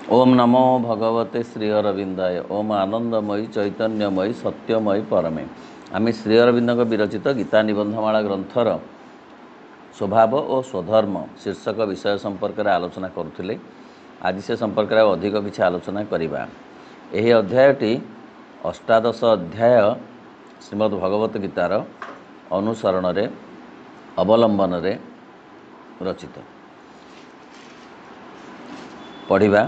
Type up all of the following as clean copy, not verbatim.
ओम नमो भगवते श्री अरविंदाय। ओम आनंदमयी चैतन्यमयी सत्यमयी परमे। आम श्री अरविंद विरचित गीता निबंधमाला ग्रंथर स्वभाव और स्वधर्म शीर्षक विषय संपर्क में आलोचना करुले। आज से संपर्क में अधिक किसी आलोचना करवा। यही अध्यायटी अष्टादश अध्याय श्रीमद्भगवत गीतार अनुसरण अवलंबन रचित। पढ़ा।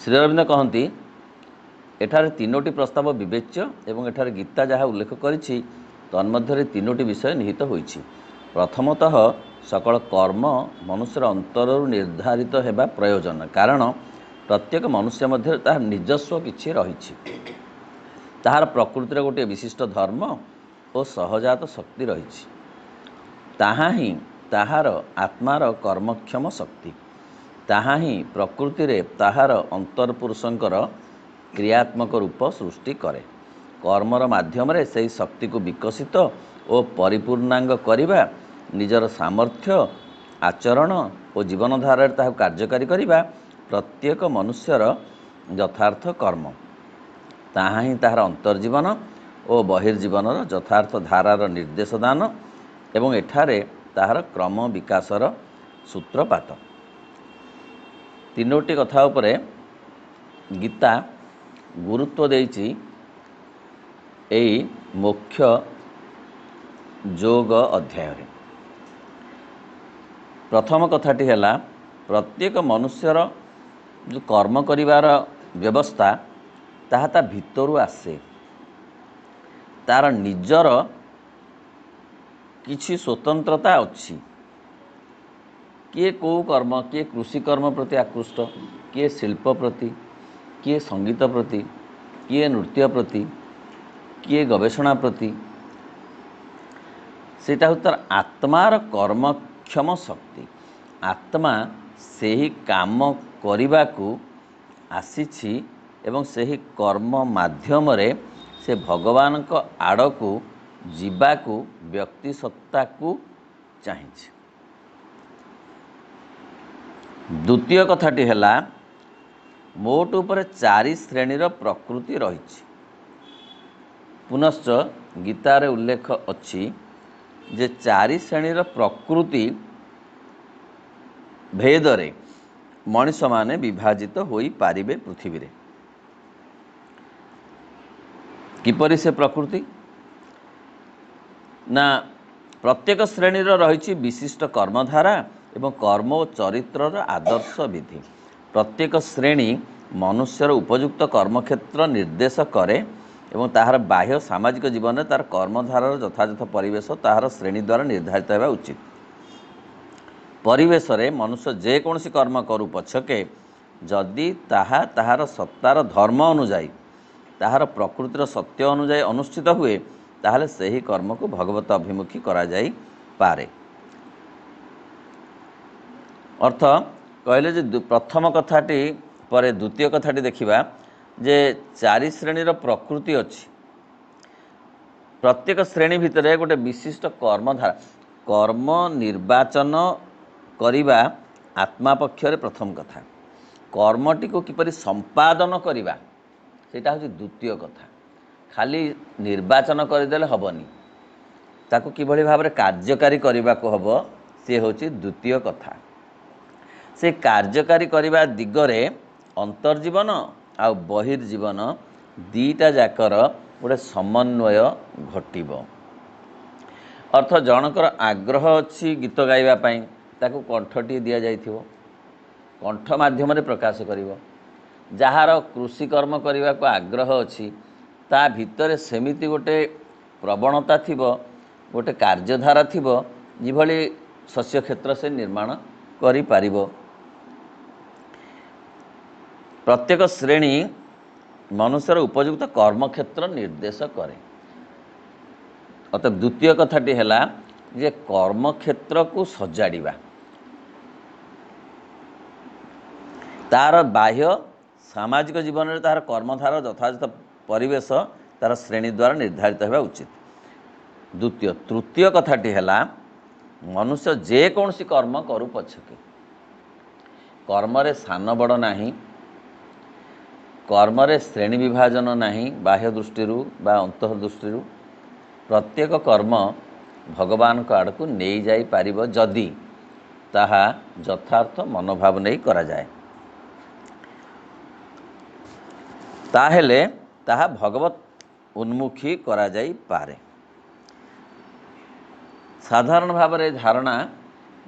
श्री अरविंद कहती एठारे तीनोटी प्रस्ताव विवेच्य एवं एठारे गीता जहाँ उल्लेख करिछि तन्मध्य तीनोटी विषय निहित होइछि। प्रथमतः सकल कर्म मनुष्यर अंतर निर्धारित हेबा प्रयोजन, कारण प्रत्येक मनुष्य मध्य तार निजस्व किछि रहिछि। ताहार प्रकृतिर गोटे विशिष्ट धर्म और सहजात शक्ति रहिछि। ताहा ही ताहार आत्मार कर्मक्षम शक्ति। ताहा ही प्रकृति रे ताहार अंतरपुरुषंकर क्रियात्मक रूप सृष्टि करे। कर्मर माध्यम रे सही शक्ति को विकसित और परिपूर्णांग करिबा, निजर सामर्थ्य आचरण और जीवनधारा ताहा कार्यकारी करिबा प्रत्येक मनुष्यर यथार्थ कर्म। ताहा ही ताहार अंतर्जीवन और बहिर्जीवनर यथार्थ धारार निर्देशदान एवं एठारे ताहार क्रम विकासर सूत्रपात। तीनोटी कथा उपरे गीता गुरुत्व देइछि। एई मुख्य योग अध्याय। प्रथम कथाटी है प्रत्येक मनुष्यर जो कर्म करिवार व्यवस्था ताहा ता भितरु आसे। तार निजर किछि स्वतंत्रता अछि। किए कौ कर्म, किए कृषि कर्म प्रति आकृष्ट, किए शिल्प प्रति, किए संगीत प्रति, किए नृत्य प्रति, किए गवेषणा प्रति। सेटा हो तार आत्मार कर्मक्षम शक्ति। आत्मा सेही काम करिबा को आसीछि एवं सेही कर्म माध्यम रे से भगवान को आड़ को जीवा को व्यक्ति सत्ता को चाहिए। द्वितीय कथाटी है मोट उपर चारि श्रेणीर प्रकृति रही। पुनश्च गीतार उल्लेख अच्छी जे चारि श्रेणीर प्रकृति भेदरे मनुष्य माने विभाजित होई पारिबे पृथ्वी रे। किपरि से प्रकृति ना प्रत्येक श्रेणीर रही विशिष्ट कर्मधारा एवं कर्म और चरित्रर आदर्श विधि। प्रत्येक श्रेणी मनुष्यर उपयुक्त कर्मक्षेत्र निर्देश करे एवं ताहार बाह्य सामाजिक जीवन में तार कर्मधारार यथायथ परिवेश ताहार श्रेणी द्वारा निर्धारित होगा उचित। परिवेश रे मनुष्य जेकोसी कर्म करू पछके जदि ताहा ताहार सत्तार धर्म अनुजाई ताहार प्रकृतिर सत्य अनुजाई अनुष्ठित हुए ताहले सही कर्म को भगवत अभिमुखी करा जाई पारे। अर्थ कहले जे प्रथम कथाटी पर द्वितीय कथाटी देखिबा जे चारि श्रेणीर प्रकृति अछि। प्रत्येक श्रेणी भितर गोटे विशिष्ट कर्मधारा कर्म निर्वाचन करिबा आत्मा पक्षरे प्रथम कथा। कर्मटी को किपरि संपादन करिबा सेटा होछि द्वितीय कथा। खाली निर्वाचन करदेले हबनी, ताको किभଳି भाबरे कार्यकारी करिबा को हबो से होछि द्वितीय कथा। से कार्यकारी करिबा दिगरे अंतर्जीवन आ बहिर्जीवन दीटा जाकर गोटे समन्वय घटिब। अर्थ जनकर आग्रह अच्छी गीत गाइबा पई ताको कंठटी दिया जाइथिबो, कंठ माध्यम रे प्रकाश करिवो। जहार कृषि कर्म करने को आग्रह अच्छी ता भितर सेमिति गोटे प्रवणता थिबो, गोटे कार्यधारा थिबो जिभଳି शस्य क्षेत्र से निर्माण करि पारिबो। प्रत्येक श्रेणी मनुष्यर उपयुक्त कर्मक्षेत्र निर्देश करे। अत द्वितीय कथाटी है जे कर्मक्षेत्र को सजाड़िबा। तार बाह्य सामाजिक जीवन में तार कर्मधार यथायथ परिवेश तार श्रेणी द्वारा निर्धारित होगा उचित। द्वितीय तृतीय कथाटी है मनुष्य जेकोसी कर्म करू पछके कर्मरे सान बड़ नाही, कर्मरे श्रेणी विभाजन नाही बाह्य दृष्टि बा अंतर्दृष्टि। प्रत्येक कर्म भगवान को आड़ को नहीं जाई पारिबो जदि ताहा यथार्थ मनोभाव नहीं करा जाए, ताहेले ताहा भगवत उन्मुखी करा जाई पारे। साधारण भाव में धारणा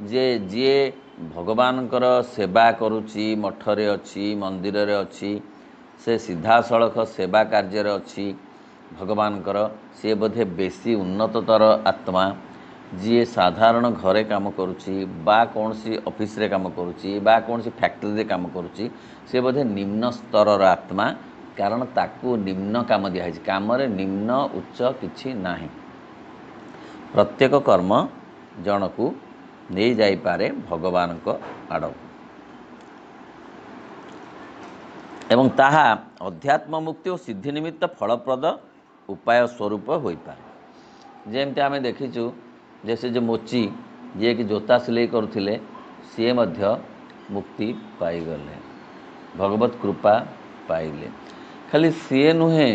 जे जी भगवानकर सेवा करुची, मठरे अच्छी मंदिर रे अच्छी, से सीधा सड़ख सेवा कार्य अच्छी भगवानकर, सी बोधे बेसी उन्नततर आत्मा। जी साधारण घरे काम करुची बा कौन सी ऑफिस रे काम करुची बा कौन सी फैक्ट्री रे काम करुची, सी बोधे निम्न स्तर आत्मा, कारण ताकू निम्न काम दिया है। काम रे निम्न उच्च किछि नाही। प्रत्येक कर्म जन को नहीं जाई पारे भगवान को आड़, एवं ताहा अध्यात्म मुक्ति और सिद्धि निमित्त फलप्रद उपाय स्वरूप हो पारे। जेमती आम देखीचु जैसे जो मोची जी कि जोता सिलाई करुले सी मध्य मुक्ति पाईगले, भगवत कृपा पाइले। खाली सी नुहे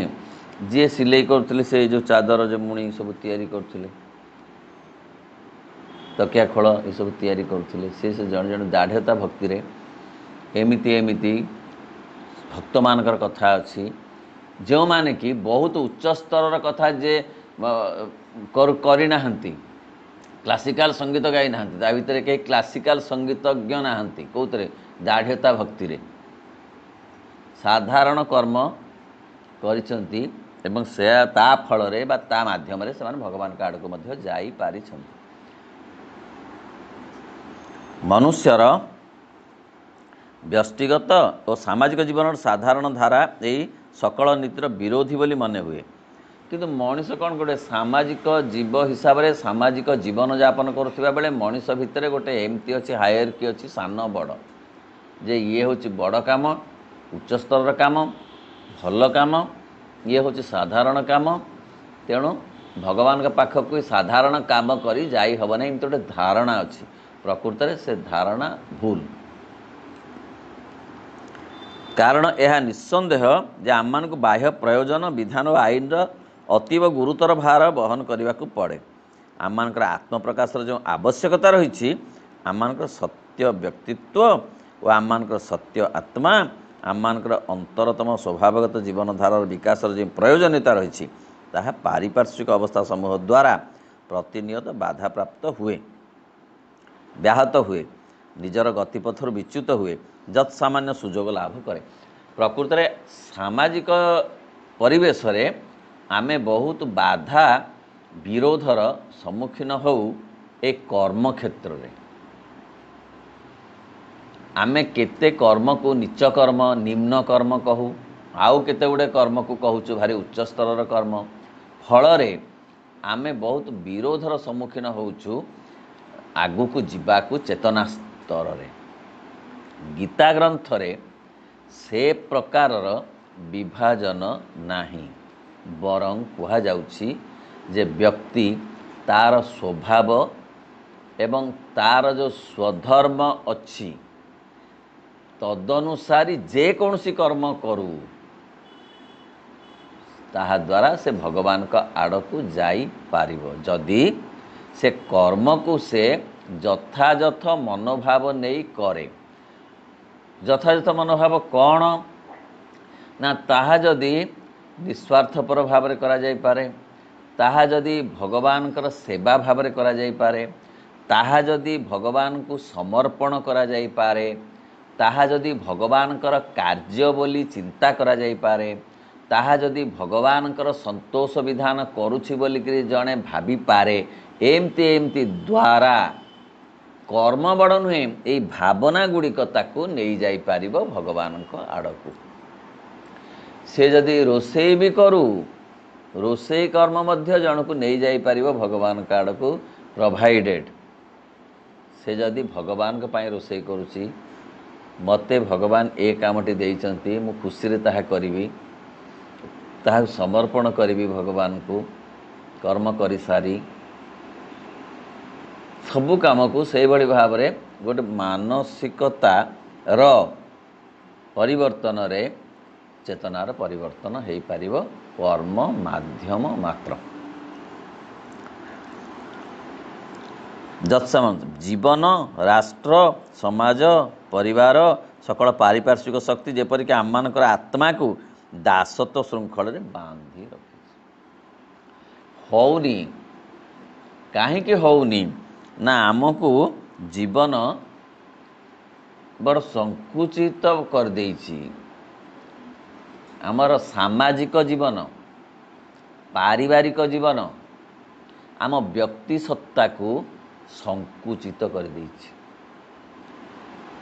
जी सिलाई करुले से जो चादर जो मुणी सब तैयारी करुले, तकिया खोल ये सब तैयारी करुले, से जन जन दाढ़ता भक्ति रे एमिति एमिति भक्त मानकर कथा अच्छी, जो माने कि बहुत उच्च स्तर कथा जे करना, क्लासिकल संगीत गाई ना, भितर कहीं क्लासिकल संगीतज्ञ नहांती, कौतरे दाढ़ता भक्ति रे साधारण कर्म करिसंती एवं से ता फल रे बा ता माध्यम रे से भगवान का आड़ को मध्य जाई पारिछंती। मनुष्यर व्यक्तिगत और सामाजिक जीवन साधारण धारा यही सकल नीतिर विरोधी बोली मने हुए, किंतु मनीष कौन गोटे सामाजिक जीव हिसाब से सामाजिक जीवन यापन करुवा बेले मनीष भितर गोटे एमती अच्छी हायरकी अच्छी सान बड़, जे ये हूँ बड़ काम, उच्च स्तर काम, भल काम, ये हूँ साधारण काम। तेणु भगवान के पाखक साधारण काम करी जाई हब ना, एमती गोटे धारणा अच्छी। प्रकृत में से धारणा भूल, कारण यह निस्संदेह जे आम मानक बाह्य प्रयोजन विधान और आईन अतीव गुरुतर भार बहन करने को पड़े। आम मानकर आत्मप्रकाश जो आवश्यकता रही, आम मानकर सत्य व्यक्तित्व और आम मानकर सत्य आत्मा, आम मानकर अंतरतम स्वभावगत जीवनधारार विकास जो प्रयोजनीयता रही, ताहा पारिपार्श्विक अवस्था समूह द्वारा प्रतिनियत बाधा प्राप्त हुए, व्याहत हुए, निजर गतिपथर विच्युत हुए, जत सामान्य सुजोग लाभ करे। प्रकृत में सामाजिक परिवेश रे आमे बहुत बाधा विरोधर सम्मुखीन हो। एक कर्म क्षेत्र रे आमे केते कर्म को नीच कर्म निम्न कर्म कहू, आउ केते गुड़े कर्म को कहूँ भारी उच्च स्तर कर्म। फल रे आमे बहुत विरोधर सम्मुखीन होउछु आगु को जीवाकू चेतना स्तर रे। गीता ग्रंथ रे से प्रकारर विभाजन नाही, बरं कहा जाउछि जे व्यक्ति तार स्वभाव एवं तार जो स्वधर्म अच्छी तदनुसारी जे कौनसी कर्म करू ताहा द्वारा से भगवान का आड़ को जाई पारिबो, जदि से कर्म को से यथायथ मनोभाव नहीं करे। यथायथ मनोभाव कौन ना, ताहा जदि निस्वार्थपर भाव में करा जाई पारे, ताहा जदि भगवान कर सेवा भाव में करा जाई पारे, ताहा जदि भगवान को समर्पण करा जाई पारे, ताहा जदि भगवान कर कार्य बोली चिंता करा जाई पारे, ताहा जदि भगवान कर संतोष विधान करुछि बोली कि जड़े भाभी पारे, एमती एमती द्वारा कर्म बड़ नुहे यही भावना गुड़िक ताकू नहीं जाई पारिबो भगवान को आड़कू। से जदि रोषेई भी करू, रोषेई कर्म मध्य जन को नहीं जाई पारिबो भगवान का आड़कू, प्रोवाइडेड से जदि भगवान को पाई रोषेई करुछि, मते भगवान ए कामटी देइचंती, मु खुशी रे ताहा करिवि, ताहा समर्पण करिवि भगवान को, कर्म करि सारी सबु काम को से भाव में गोटे मानसिकता ର ପରିବର୍ତ୍ତନ ରେ ଚେତନାର ପରିବର୍ତ୍ତନ ହେଇପାରିବ କର୍ମ ମାଧ୍ୟମ ମାତ୍ର। ଯତ୍ସମ ଜୀବନ, ରାଷ୍ଟ୍ର, ସମାଜ, ପରିବାର ସକଳ ପାରିପାର୍ଶ୍ୱିକ ଶକ୍ତି ଯେପରିକି ଆମମାନଙ୍କର ଆତ୍ମାକୁ ଦାସତ୍ୱ ଶୃଙ୍ଖଳରେ ବାନ୍ଧି ରଖିଛି। ହଉନି, କାହିଁକି ହଉନି ନା ଆମକୁ ଜୀବନ ବଡ଼ ସଂକୁଚିତ କରିଦେଇଛି। ଆମର ସାମାଜିକ ଜୀବନ, ପାରିବାରିକ ଜୀବନ ଆମ ବ୍ୟକ୍ତି ସତ୍ତାକୁ ସଂକୁଚିତ କରିଦେଇଛି।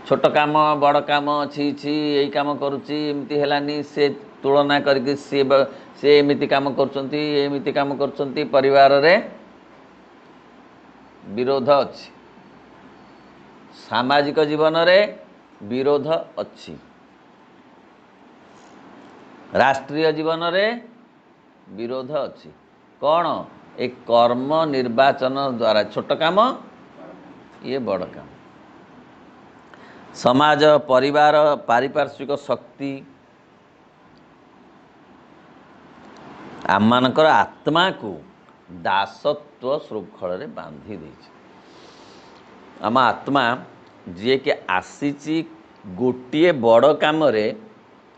ଛୋଟ କାମ ବଡ଼ କାମ ଅଛି, ଏଇ କାମ କରୁଛି ଏମିତି ହେଲାନି, ସେ ତୁଳନା କରିକି ସେ ଏମିତି କାମ କରୁଛନ୍ତି, ଏମିତି କାମ କରୁଛନ୍ତି। ପରିବାରରେ ବିରୋଧ ଅଛି, ସାମାଜିକ ଜୀବନରେ ବିରୋଧ ଅଛି, ରାଷ୍ଟ୍ରୀୟ ଜୀବନରେ ବିରୋଧ ଅଛି। କ'ଣ? ଏ କର୍ମ ନିର୍ବାଚନ ଦ୍ୱାରା ଛୋଟ କାମ, ଇଏ ବଡ଼ କାମ। ସମାଜ, ପରିବାର, ପାରିପାର୍ଶ୍ୱିକ ଶକ୍ତି ଆମମାନଙ୍କର ଆତ୍ମାକୁ ଦାସତ୍ୱ ଶୃଙ୍ଖଳରେ ବାନ୍ଧି ଦେଇଛି। ଆମ ଆତ୍ମା ଯିଏକି ଆସିଛି ଗୋଟିଏ ବଡ଼ କାମରେ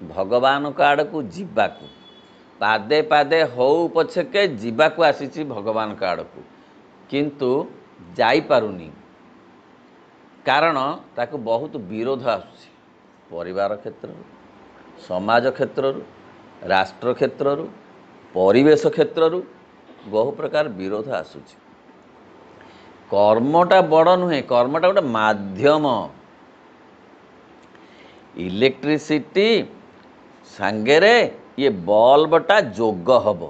ଭଗବାନଙ୍କ ଆଡ଼କୁ ଯିବାକୁ, ପାଦେ ପାଦେ ହଉ ପଛକେ ଯିବାକୁ ଆସିଛି ଭଗବାନଙ୍କ ଆଡ଼କୁ, କିନ୍ତୁ ଯାଇପାରୁନି। କାରଣ ତାକୁ ବହୁତ ବିରୋଧ ଆସୁଛି। ପରିବାର କ୍ଷେତ୍ରରୁ, ସମାଜ କ୍ଷେତ୍ରରୁ, ରାଷ୍ଟ୍ର କ୍ଷେତ୍ରରୁ, ପରିବେଶ କ୍ଷେତ୍ରରୁ ବହୁ ପ୍ରକାର ବିରୋଧ ଆସୁଛି। କର୍ମଟା ବଡ଼ ନୁହେଁ, କର୍ମଟା ଗୋଟେ ମାଧ୍ୟମ। ଇଲେକ୍ଟ୍ରିସିଟି ସାଙ୍ଗରେ ଇଏ ବଲ୍ବଟା ଯୋଗ ହେବ।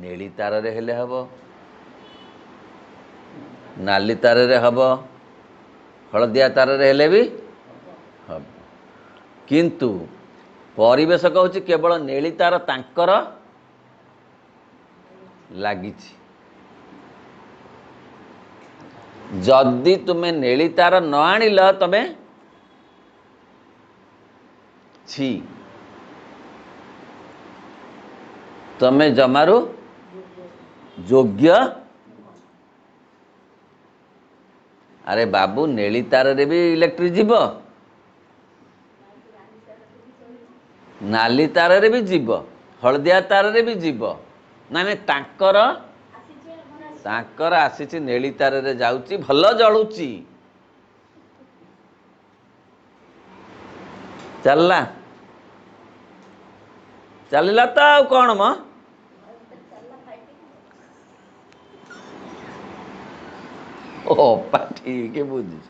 ନେଳି ତାରରେ ହେଲେ ହେବ, ନାଲି ତାରରେ ହେବ, ହଳଦିଆ ତାରରେ ହେଲେ ବି ହେବ। କିନ୍ତୁ ପରିବେଶ କହୁଛି କେବଳ ନେଳି ତାର ତାଙ୍କର ଲାଗିଛି। ଯଦି ତୁମେ ନେଳି ତାର ନ ଆଣିଲ ତମେ ଛି, ତମେ ଜମାରୁ ଯୋଗ୍ୟ। ଆରେ ବାବୁ, ନେଳି ତାରରେ ବି ଇଲେକ୍ଟ୍ରିକ ଯିବ, ନାଲି ତାରରେ ବି ଯିବ, ହଳଦିଆ ତାରରେ ବି ଯିବ। ନାଇଁ ତାଙ୍କର ଆସିଛି ନେଳି ତାରରେ ଯାଉଛି, ଭଲ ଜଳୁଛି, ଚାଲିଲା ତ ଆଉ କ'ଣ ମ? ଅପା ଠିକ ବୁଝୁଛ।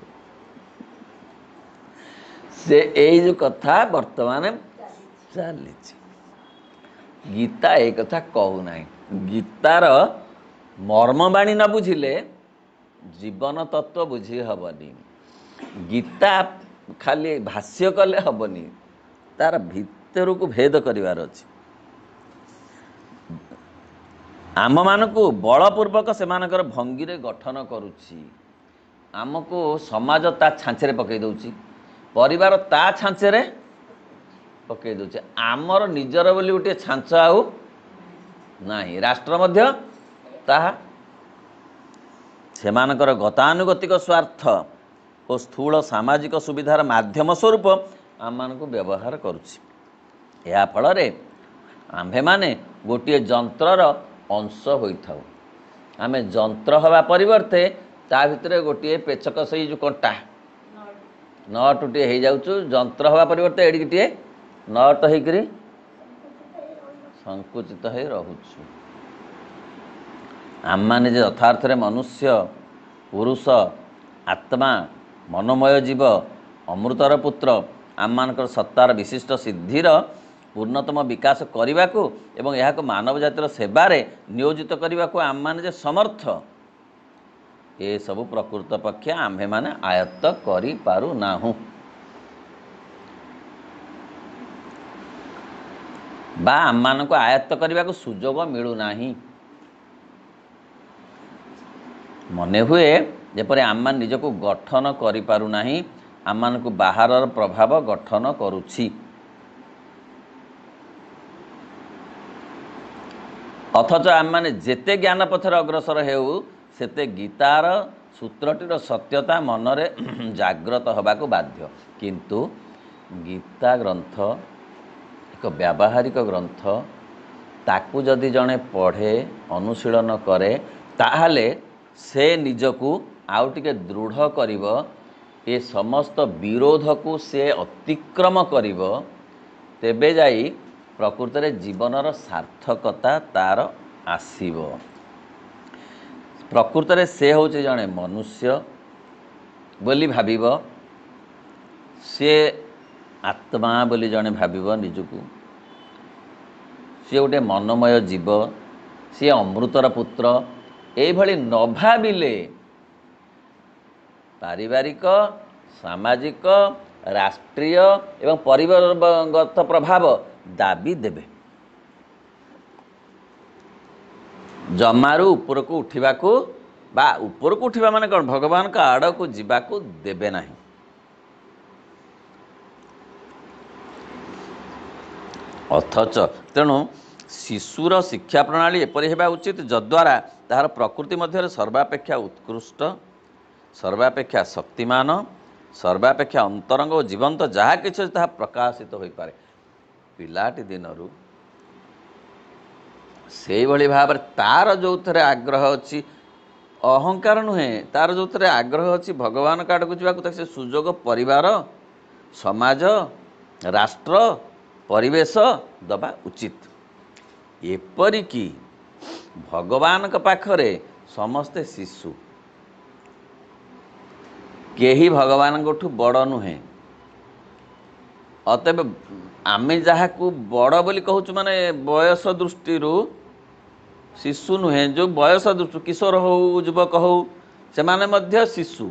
ସେ ଏଇ ଯୋଉ କଥା ବର୍ତ୍ତମାନ ଚାଲିଛି। ଗୀତା ଏ କଥା କହୁନାହିଁ। ଗୀତାର ମର୍ମବାଣୀ ନ ବୁଝିଲେ ଜୀବନ ତତ୍ତ୍ୱ ବୁଝି ହେବନି। ଗୀତା ଖାଲି ଭାଷ୍ୟ କଲେ ହେବନି, ତାର ଭିତରକୁ ଭେଦ କରିବାର ଅଛି। ଆମମାନଙ୍କୁ ବଳପୂର୍ବକ ସେମାନଙ୍କର ଭଙ୍ଗୀରେ ଗଠନ କରୁଛି। ଆମକୁ ସମାଜ ତା ଛାଞ୍ଚରେ ପକାଇ ଦେଉଛି, ପରିବାର ତା ଛାଞ୍ଚରେ ପକାଇ ଦେଉଛି। ଆମର ନିଜର ବୋଲି ଗୋଟିଏ ଛାଞ୍ଚ ଆଉ ନାହିଁ। ରାଷ୍ଟ୍ର ମଧ୍ୟ ତାହା ସେମାନଙ୍କର ଗତାନୁଗତିକ ସ୍ୱାର୍ଥ ଓ ସ୍ଥୂଳ ସାମାଜିକ ସୁବିଧାର ମାଧ୍ୟମ ସ୍ୱରୂପ ଆମମାନଙ୍କୁ ବ୍ୟବହାର କରୁଛି। ଏହା ଫଳରେ ଆମ୍ଭେମାନେ ଗୋଟିଏ ଯନ୍ତ୍ରର ଅଂଶ ହୋଇଥାଉ। ଆମେ ଯନ୍ତ୍ର ହେବା ପରିବର୍ତ୍ତେ ତା ଭିତରେ ଗୋଟିଏ ପେଚକ, ସେଇ ଯେଉଁ କଣ୍ଟା ନଟଟିଏ ହେଇଯାଉଛୁ। ଯନ୍ତ୍ର ହେବା ପରିବର୍ତ୍ତେ ଏଡ଼ିକିଟିଏ ନଟ ହେଇକରି ସଂକୁଚିତ ହେଇ ରହୁଛୁ। ଆମମାନେ ଯେ ଯଥାର୍ଥରେ ମନୁଷ୍ୟ, ପୁରୁଷ, ଆତ୍ମା, ମନୋମୟ ଜୀବ, ଅମୃତର ପୁତ୍ର, ଆମମାନଙ୍କର ସତ୍ତାର ବିଶିଷ୍ଟ ସିଦ୍ଧିର ପୂର୍ଣ୍ଣତମ ବିକାଶ କରିବାକୁ ଏବଂ ଏହାକୁ ମାନବ ଜାତିର ସେବାରେ ନିୟୋଜିତ କରିବାକୁ ଆମମାନେ ଯେ ସମର୍ଥ, ଏସବୁ ପ୍ରକୃତ ପକ୍ଷେ ଆମ୍ଭେମାନେ ଆୟତ୍ତ କରିପାରୁନାହୁଁ ବା ଆମମାନଙ୍କୁ ଆୟତ୍ତ କରିବାକୁ ସୁଯୋଗ ମିଳୁନାହିଁ। ମନେ ହୁଏ ଯେପରି ଆମମାନେ ନିଜକୁ ଗଠନ କରିପାରୁନାହିଁ ଆମମାନଙ୍କୁ ବାହାରର ପ୍ରଭାବ ଗଠନ କରୁଛି। ଅଥଚ ଆମମାନେ ଯେତେ ଜ୍ଞାନ ପଥରେ ଅଗ୍ରସର ହେଉ ସେତେ ଗୀତାର ସୂତ୍ରଟିର ସତ୍ୟତା ମନରେ ଜାଗ୍ରତ ହେବାକୁ ବାଧ୍ୟ। କିନ୍ତୁ ଗୀତା ଗ୍ରନ୍ଥ ଏକ ବ୍ୟାବହାରିକ ଗ୍ରନ୍ଥ, ତାକୁ ଯଦି ଜଣେ ପଢ଼େ, ଅନୁଶୀଳନ କରେ, ତାହେଲେ ସେ ନିଜକୁ ଆଉ ଟିକେ ଦୃଢ଼ କରିବ, ଏ ସମସ୍ତ ବିରୋଧକୁ ସେ ଅତିକ୍ରମ କରିବ, ତେବେ ଯାଇ ପ୍ରକୃତରେ ଜୀବନର ସାର୍ଥକତା ତାର ଆସିବ। ପ୍ରକୃତରେ ସେ ହେଉଛି ଜଣେ ମନୁଷ୍ୟ ବୋଲି ଭାବିବ, ସିଏ ଆତ୍ମା ବୋଲି ଜଣେ ଭାବିବ ନିଜକୁ, ସିଏ ଗୋଟେ ମନୋମୟ ଜୀବ, ସିଏ ଅମୃତର ପୁତ୍ର, ଏଇଭଳି ନ ଭାବିଲେ ପାରିବାରିକ, ସାମାଜିକ, ରାଷ୍ଟ୍ରୀୟ ଏବଂ ପରିବାରଗତ ପ୍ରଭାବ ଦାବି ଦେବେ। ଜମାରୁ ଉପରକୁ ଉଠିବାକୁ ବା ଉପରକୁ ଉଠିବା ମାନେ କ'ଣ, ଭଗବାନଙ୍କ ଆଡ଼କୁ ଯିବାକୁ ଦେବେ ନାହିଁ। ଅଥଚ ତେଣୁ ଶିଶୁର ଶିକ୍ଷା ପ୍ରଣାଳୀ ଏପରି ହେବା ଉଚିତ ଯଦ୍ୱାରା ତାହାର ପ୍ରକୃତି ମଧ୍ୟରେ ସର୍ବାପେକ୍ଷା ଉତ୍କୃଷ୍ଟ, ସର୍ବାପେକ୍ଷା ଶକ୍ତିମାନ, ସର୍ବାପେକ୍ଷା ଅନ୍ତରଙ୍ଗ ଓ ଜୀବନ୍ତ ଯାହା କିଛି ଅଛି ତାହା ପ୍ରକାଶିତ ହୋଇପାରେ। ପିଲାଟି ଦିନରୁ ସେଇଭଳି ଭାବରେ ତାର ଯେଉଁଥିରେ ଆଗ୍ରହ ଅଛି, ଅହଙ୍କାର ନୁହେଁ, ତାର ଯେଉଁଥିରେ ଆଗ୍ରହ ଅଛି ଭଗବାନଙ୍କ ଆଡ଼କୁ ଯିବାକୁ, ତାକୁ ସେ ସୁଯୋଗ ପରିବାର, ସମାଜ, ରାଷ୍ଟ୍ର, ପରିବେଶ ଦେବା ଉଚିତ। ଏପରିକି ଭଗବାନଙ୍କ ପାଖରେ ସମସ୍ତେ ଶିଶୁ, କେହି ଭଗବାନଙ୍କଠୁ ବଡ଼ ନୁହେଁ। ଅତଏବ ଆମେ ଯାହାକୁ ବଡ଼ ବୋଲି କହୁଛୁ ମାନେ ବୟସ ଦୃଷ୍ଟିରୁ ଶିଶୁ ନୁହେଁ, ଯେଉଁ ବୟସ ଦୃଷ୍ଟିରୁ କିଶୋର ହେଉ, ଯୁବକ ହେଉ, ସେମାନେ ମଧ୍ୟ ଶିଶୁ।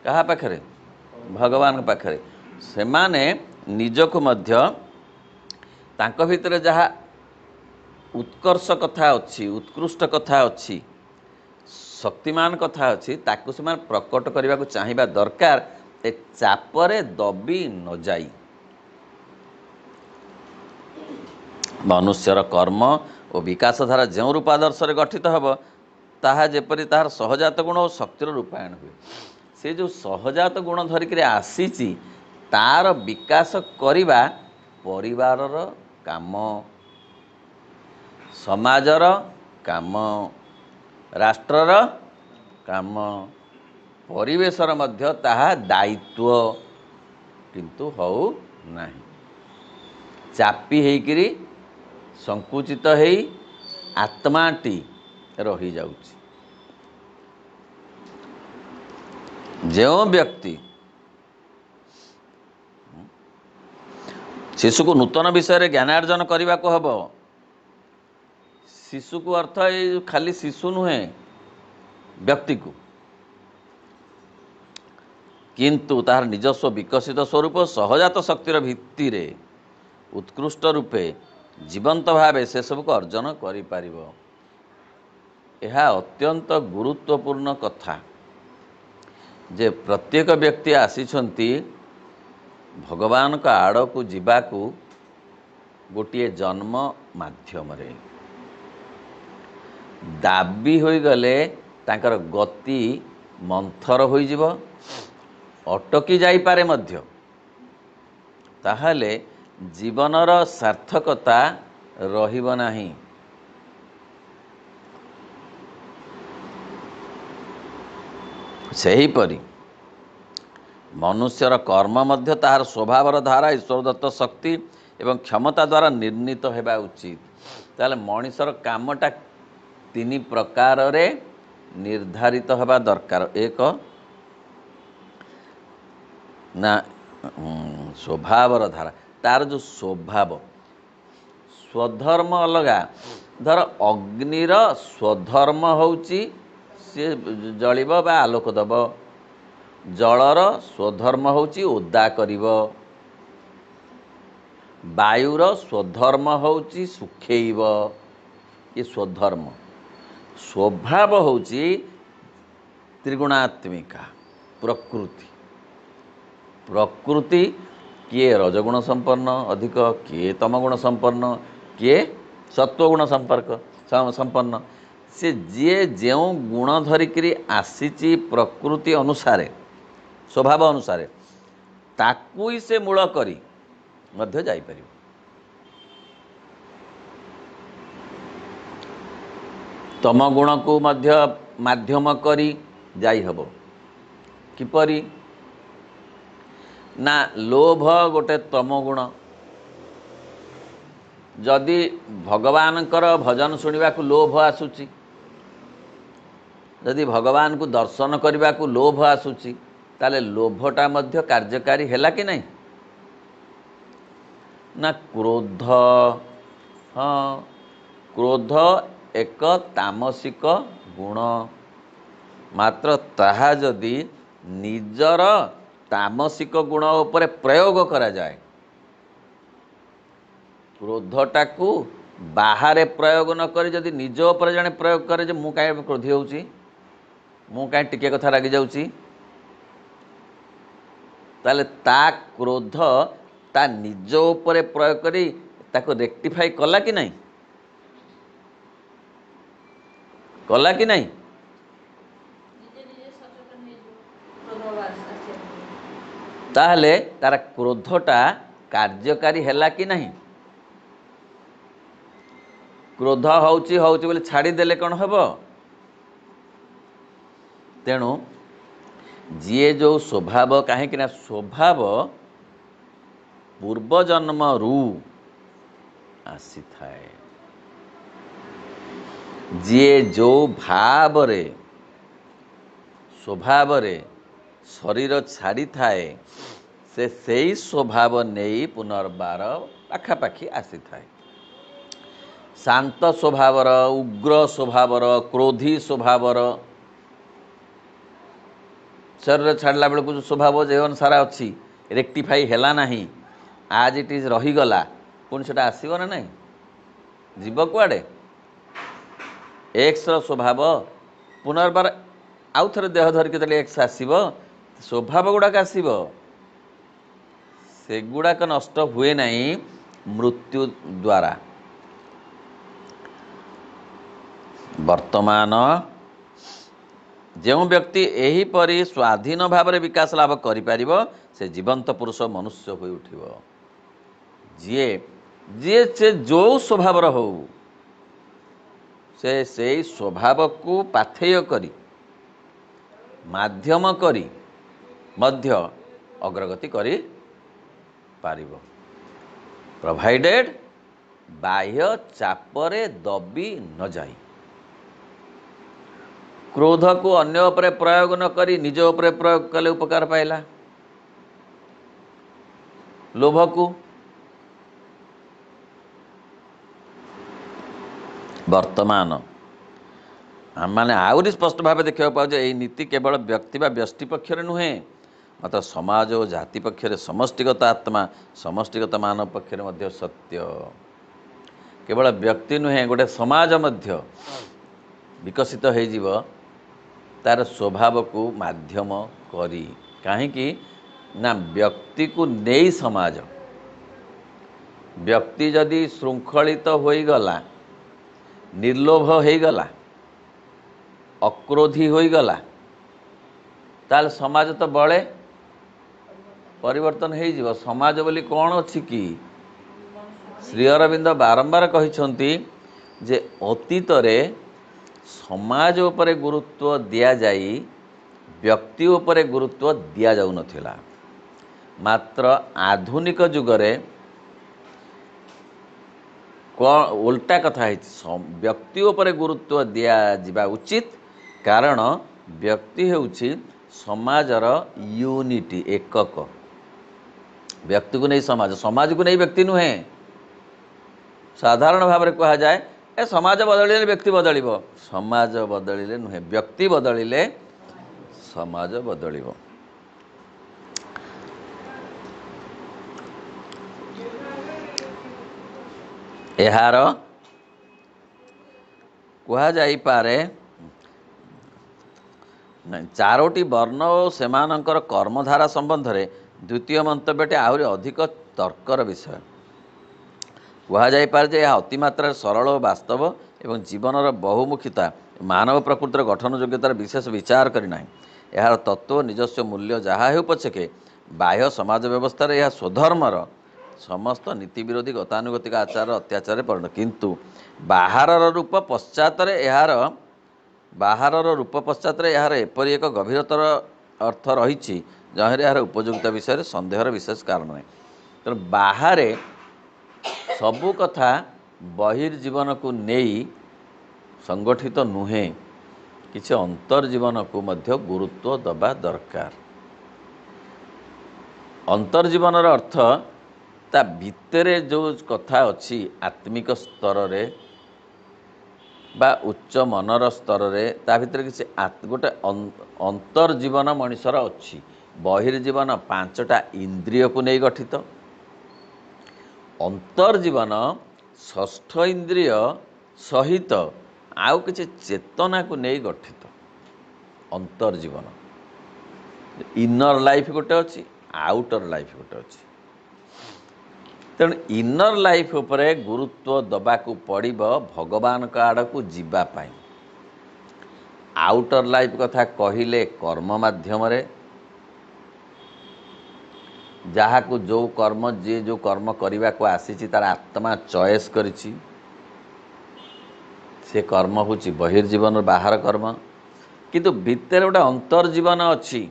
କାହା ପାଖରେ? ଭଗବାନଙ୍କ ପାଖରେ। ସେମାନେ ନିଜକୁ ମଧ୍ୟ ତାଙ୍କ ଭିତରେ ଯାହା ଉତ୍କର୍ଷ କଥା ଅଛି, ଉତ୍କୃଷ୍ଟ କଥା ଅଛି, ଶକ୍ତିମାନ କଥା ଅଛି, ତାକୁ ସେମାନେ ପ୍ରକଟ କରିବାକୁ ଚାହିଁବା ଦରକାର, ଏ ଚାପରେ ଦବି ନ ଯାଇ। ମନୁଷ୍ୟର କର୍ମ ଓ ବିକାଶ ଧାରା ଯେଉଁ ରୂପାଦର୍ଶରେ ଗଠିତ ହେବ, ତାହା ଯେପରି ତାହାର ସହଜାତ ଗୁଣ ଓ ଶକ୍ତିର ରୂପାୟଣ ହୁଏ। ସେ ଯେଉଁ ସହଜାତ ଗୁଣ ଧରିକିରି ଆସିଛି, ତାର ବିକାଶ କରିବା ପରିବାରର କାମ, ସମାଜର କାମ, ରାଷ୍ଟ୍ରର କାମ, ପରିବେଶର ମଧ୍ୟ ତାହା ଦାୟିତ୍ୱ। କିନ୍ତୁ ହଉ ନାହିଁ, ଚାପି ହେଇକିରି ସଂକୁଚିତ ହେଇ ଆତ୍ମାଟି ରହିଯାଉଛି। ଯେଉଁ ବ୍ୟକ୍ତି ଶିଶୁକୁ ନୂତନ ବିଷୟରେ ଜ୍ଞାନାର୍ଜନ କରିବାକୁ ହେବ, ଶିଶୁକୁ ଅର୍ଥ ଏଇ ଖାଲି ଶିଶୁ ନୁହେଁ, ବ୍ୟକ୍ତିକୁ, କିନ୍ତୁ ତାହାର ନିଜସ୍ୱ ବିକଶିତ ସ୍ୱରୂପ ସହଜାତ ଶକ୍ତିର ଭିତ୍ତିରେ ଉତ୍କୃଷ୍ଟ ରୂପେ ଜୀବନ୍ତ ଭାବେ ସେସବୁକୁ ଅର୍ଜନ କରିପାରିବ। ଏହା ଅତ୍ୟନ୍ତ ଗୁରୁତ୍ୱପୂର୍ଣ୍ଣ କଥା ଯେ ପ୍ରତ୍ୟେକ ବ୍ୟକ୍ତି ଆସିଛନ୍ତି ଭଗବାନଙ୍କ ଆଡ଼କୁ ଯିବାକୁ ଗୋଟିଏ ଜନ୍ମ ମାଧ୍ୟମରେ। ଦାବି ହୋଇଗଲେ ତାଙ୍କର ଗତି ମନ୍ଥର ହୋଇଯିବ, ଅଟକି ଯାଇପାରେ ମଧ୍ୟ। ତାହେଲେ ଜୀବନର ସାର୍ଥକତା ରହିବ ନାହିଁ। ସେହିପରି ମନୁଷ୍ୟର କର୍ମ ମଧ୍ୟ ତାହାର ସ୍ୱଭାବର ଧାରା, ଈଶ୍ୱରଦତ୍ତ ଶକ୍ତି ଏବଂ କ୍ଷମତା ଦ୍ୱାରା ନିର୍ଣ୍ଣିତ ହେବା ଉଚିତ। ତାହେଲେ ମଣିଷର କାମଟା ତିନି ପ୍ରକାରରେ ନିର୍ଦ୍ଧାରିତ ହେବା ଦରକାର। ଏକ ନା ସ୍ୱଭାବର ଧାରା, ତାର ଯେଉଁ ସ୍ୱଭାବ, ସ୍ୱଧର୍ମ ଅଲଗା। ଧର ଅଗ୍ନିର ସ୍ୱଧର୍ମ ହେଉଛି ସିଏ ଜଳିବ ବା ଆଲୋକ ଦେବ, ଜଳର ସ୍ୱଧର୍ମ ହେଉଛି ଓଦା କରିବ, ବାୟୁର ସ୍ୱଧର୍ମ ହେଉଛି ଶୁଖେଇବ। ଏ ସ୍ୱଧର୍ମ। ସ୍ୱଭାବ ହେଉଛି ତ୍ରିଗୁଣାତ୍ମିକା ପ୍ରକୃତି। प्रकृति किए रजगुण संपन्न अधिक, किए तमगुण संपन्न, किए सत्वगुण संपर्क संपन्न। से जी जो गुण धरिकी आसी प्रकृति अनुसारे स्वभाव अनुसारे ताकू ही से मूल करी मध्य जाइपर। तम गुण को मध्य माध्यम करी जाई हबो किपरि ना लोभ गोटे तम गुण। जदि भगवानकर भजन सुनिबा को लोभ आसुची, जदि भगवान को दर्शन करने को लोभ आसुची, ताले लोभटा मध्य कार्यकारी हैला कि नहीं? ना क्रोध, हाँ क्रोध एक तामसिक गुण, मात्र ताहा जदि निजर तामसिक गुण उपरे प्रयोग करा जाए, क्रोधटा को बाहर प्रयोग न करी जदि निज उपर जने प्रयोग करे, मु कहीं क्रोधी होउची, मु कहीं टिके कथा रागी जाउची, ताले ता क्रोध ता निज उपरे प्रयोग करी ताको रेक्टिफाई कला कि नहीं? कला कि नहीं? ताहले तार क्रोधटा कार्यकारी हैला कि नहीं? क्रोध होउची होउची बोले छाड़ी देले कौन हबो? तेणु जीए जो स्वभाव, कहीं ना स्वभाव पूर्व जन्म रू आसी थाए, जीए जो भाव रे स्वभाव रे शरीर छाड़ी थाए, से सही स्वभाव नहीं पुनर्बार पाखापाखि आसी थाए। शांत स्वभावर, उग्र स्वभावर, क्रोधी स्वभावर शरीर छाड़ला बेलू जो स्वभाव जे अनुसार अच्छी रेक्टिफाई हैला नहीं, आज इट इज रहीगला, पुणी से आसब ना नहीं, जीव कुआड़े एक्स स्वभाव पुनर्बार आउ थे देह धरिकी देले एक्स आसब, स्वभाव गुड़ाक आसब, से गुड़ाक नष्ट हुए नहीं मृत्यु द्वारा। वर्तमान जो व्यक्ति यही परी स्वाधीन भाव में विकास लाभ करिपारिबो, से जीवंत पुरुष मनुष्य हो उठिबो। जीए जीए से जो स्वभाव हो, से सही स्वभाव को पाथेय करी माध्यम करी मध्य अग्रगति करी पारिबो, प्रोवाइडेड बाह्य चापरे दबी न जाई। क्रोध को अन्य उपरे प्रयोग न करी निज उपरे प्रयोग कले उपकार पाइला। लोभ को वर्तमान आम मैंने आहरी स्पष्ट भाव देखा पाओ जे नीति केवल व्यक्ति बा व्यष्टि पक्षर नुहे, मात्र समाज और जाति पक्षर समष्टिगत आत्मा समष्टिगत मानव पक्षर मध्य सत्य। केवल व्यक्ति नुहे, गोटे समाज मध्य विकसित हो तार स्वभाव को माध्यम करी, कहीं ना व्यक्ति को नहीं समाज, व्यक्ति जदि श्रृंखलित होईगला, निर्लोभ होईगला, अक्रोधी होईगला, ताल समाज तो बड़े परिवर्तन हो जिवो। समाज बोली कौन अच्छी कि श्री अरविंद बारंबार कहिछंती जे अतीत रे समाज उपरे गुरुत्व दिया जाई, व्यक्ति उपरे गुरुत्व दिया जाउ नथिला। मात्र आधुनिक जुगरे उल्टा कथा है, व्यक्ति उपरे गुरुत्व दिया जिबा उचित, कारण व्यक्ति हेउछि समाजर यूनिटी एकक। व्यक्ति को नहीं समाज, समाज को नहीं व्यक्ति नुहे। साधारण भाव में कहा जाए ए समाज बदलिले व्यक्ति बदलिबो, समाज बदलिले नुहे, व्यक्ति बदलिले समाज बदलिबो। एहार कहा जाई पारे चारोटी वर्ण और सेमानंकर कर्मधारा संबंध रे द्वितीय मंतव्यटी आहरी अधिक तर्कर विषय कहुपर अतिमात्रा सरल और वास्तव एवं जीवनर बहुमुखिता मानव प्रकृतिर गठन योग्यतार विशेष विचार करना यार तत्व निजस्व मूल्य जहाँ हो पछके बाह्य समाज व्यवस्था यह स्वधर्मर समस्त नीति विरोधी गतानुगतिक आचार अत्याचार परिणत किंतु बाहर रूप पश्चात यार एपरी एक गभीरतर अर्थ रही जहाँ यार उपयोगिता विषय सन्देहर विशेष कारण है। तेणु बाहर सबू कथा बहिर्जीवन को नहीं संगठित नुहे किसी अंतर्जीवन को मध्य गुरुत्व दबा दरकार। अंतर्जीवन अर्थ ता भितरे जो कथा अच्छी आत्मिक स्तर रे बा उच्च मनर स्तर रे ता भितर किसी गोटे अंतर्जीवन मनुष्यर अच्छी बहिर्जीवन 5टा इंद्रिय को नहीं गठित अंतर्जीवन 6ठ इंद्रिय सहित आउ किसी चेतना को नहीं गठित अंतर्जीवन इनर लाइफ गोटे अच्छी आउटर लाइफ गोटे अच्छी तेणु इनर लाइफ उपरे गुरुत्व दबाकू पड़िबो भगवान का आड़ को जीवापाई आउटर लाइफ कथा कहिले कर्म माध्यम रे जहाँ को जो कर्म जी जो कर्म करने को आसी तार आत्मा चॉइस करिछि से कर्म होची बहिर्जीवन बाहर कर्म किंतु भितर गोटे अंतर्जीवन अच्छी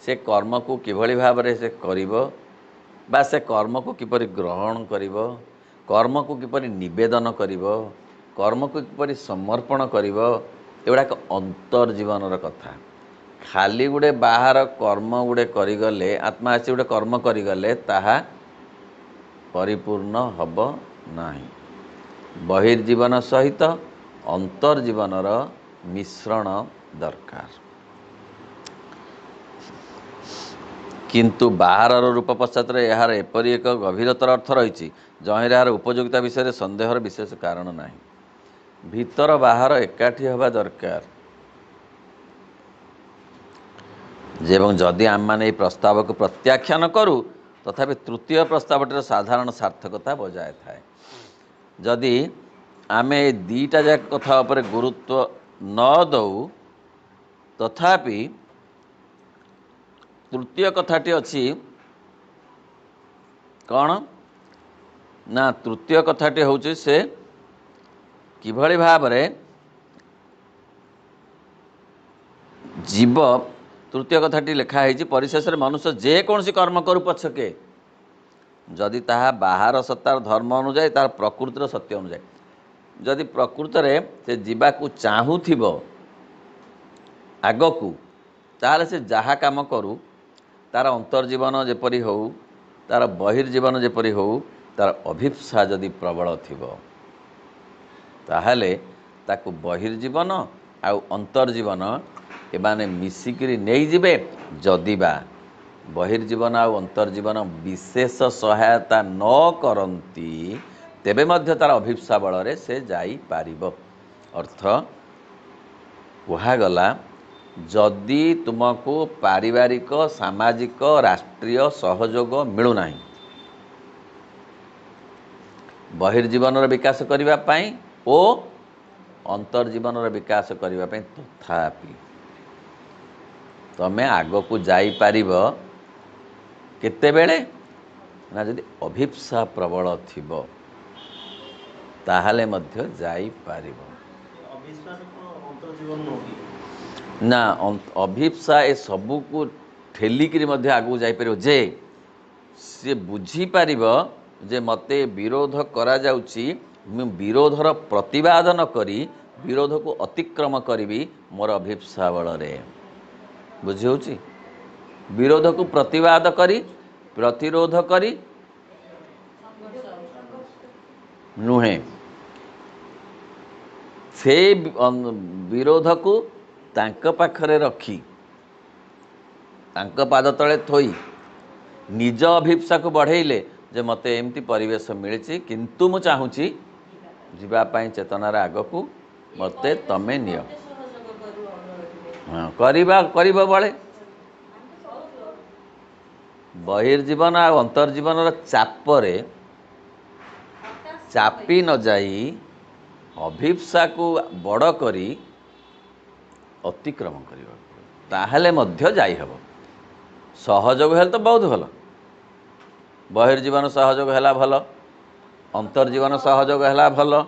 से कर्म को किभली भाव से करिबो बा से कर्म को किपरि ग्रहण करिबो कर्म को किपरि निवेदन करिबो कर्म को किपरि समर्पण करिबो एगुड़ा एक अंतर्जीवन कथा खाली गुड़े बाहर कर्म गुड़े करिगले आत्मा आसी गुड़े कर्म करिगले ताहा परिपूर्ण हब नाही बहिर्जीवन सहित अंतर्जीवनर मिश्रण दरकार किंतु बाहर रूप पश्चात यार एपरी एक गभीरतर अर्थ रही जहाँ यार उपयोगिता विषय सन्देहर विशेष कारण नाही भीतर बाहर एकाठी हवा दरकार जेवं जदि आम मैंने प्रस्ताव को प्रत्याख्यान करूँ तथापि तृतीय प्रस्तावटर साधारण सार्थकता बजाय थाए जदि आमे दीटा जाक कथा उपरे गुरुत्व न दऊ तथापि तृतीय कथाटी अच्छी कौन ना तृतीय कथाटी हूँ से किभली भाव रे जीव तृतीय कथाटी लिखाई परिशेष मनुष्य जेकोसी कर्म करू पछके जदि ताहा बाहर सत्तार धर्म अनुजाई तार प्रकृतिर सत्य अनुजाई जदि प्रकृत में से जीवाकू चाहूथिबो आगकू ताले से जहा काम करू तार अंतर्जीवन जेपरी हो तार बहिर्जीवन जेपरी हो तार अभिप्सा जदि प्रबल थिबो ताहले ताकू बहिर्जीवन आउ अंतर्जीवन एमाने मिसिकिरी नहीं जिबे जदिबा बहिर्जीवन आउ अंतर्जीवन विशेष सहायता न करंती तेबे मध्य तार अभिप्सा बल रे से जाई पारिबो अर्थ कुहागला जदि तुमको पारिवारिक सामाजिक राष्ट्रीय सहयोग मिलूना बहिर्जीवन विकास करने पाई ओ अंतर्जीवन विकास करने तथापि तमें आग को जापर केतेबेले ना जदि अभिप्सा प्रबल थिबो ताहले मध्य जाई पारिबो ना अभिप्सा ए सबू को ठेलिकी आगू जापर जे सी बुझी पारिबो जे मते विरोध करा जाउची मु विरोधर प्रतिवाद न करी विरोध को अतिक्रम करी मोर अभिप्सा बल रे बुझी होची विरोध को प्रतिवाद करी प्रतिरोध करी नुहे से विरोध को तांक पाखरे रखी तांक पाद तले थोई निज अभिप्सा को बढ़ेले जे मते एमती परिवेश मिली किंतु मु चाहूँगी जीवापाई चेतनार आग को मते तमें नियो हाँ करवा बड़े बहिर्जीवन आ अंतर्जीवन चापरे चापी न जाई अभिप्सा को बड़ करी अतिक्रम करने ताहले मध्य जाई हब सहयोग हेल्ले तो बहुत भल बहिर्जीवन सहयोग है भल अंतर्जीवन सहयोग है भल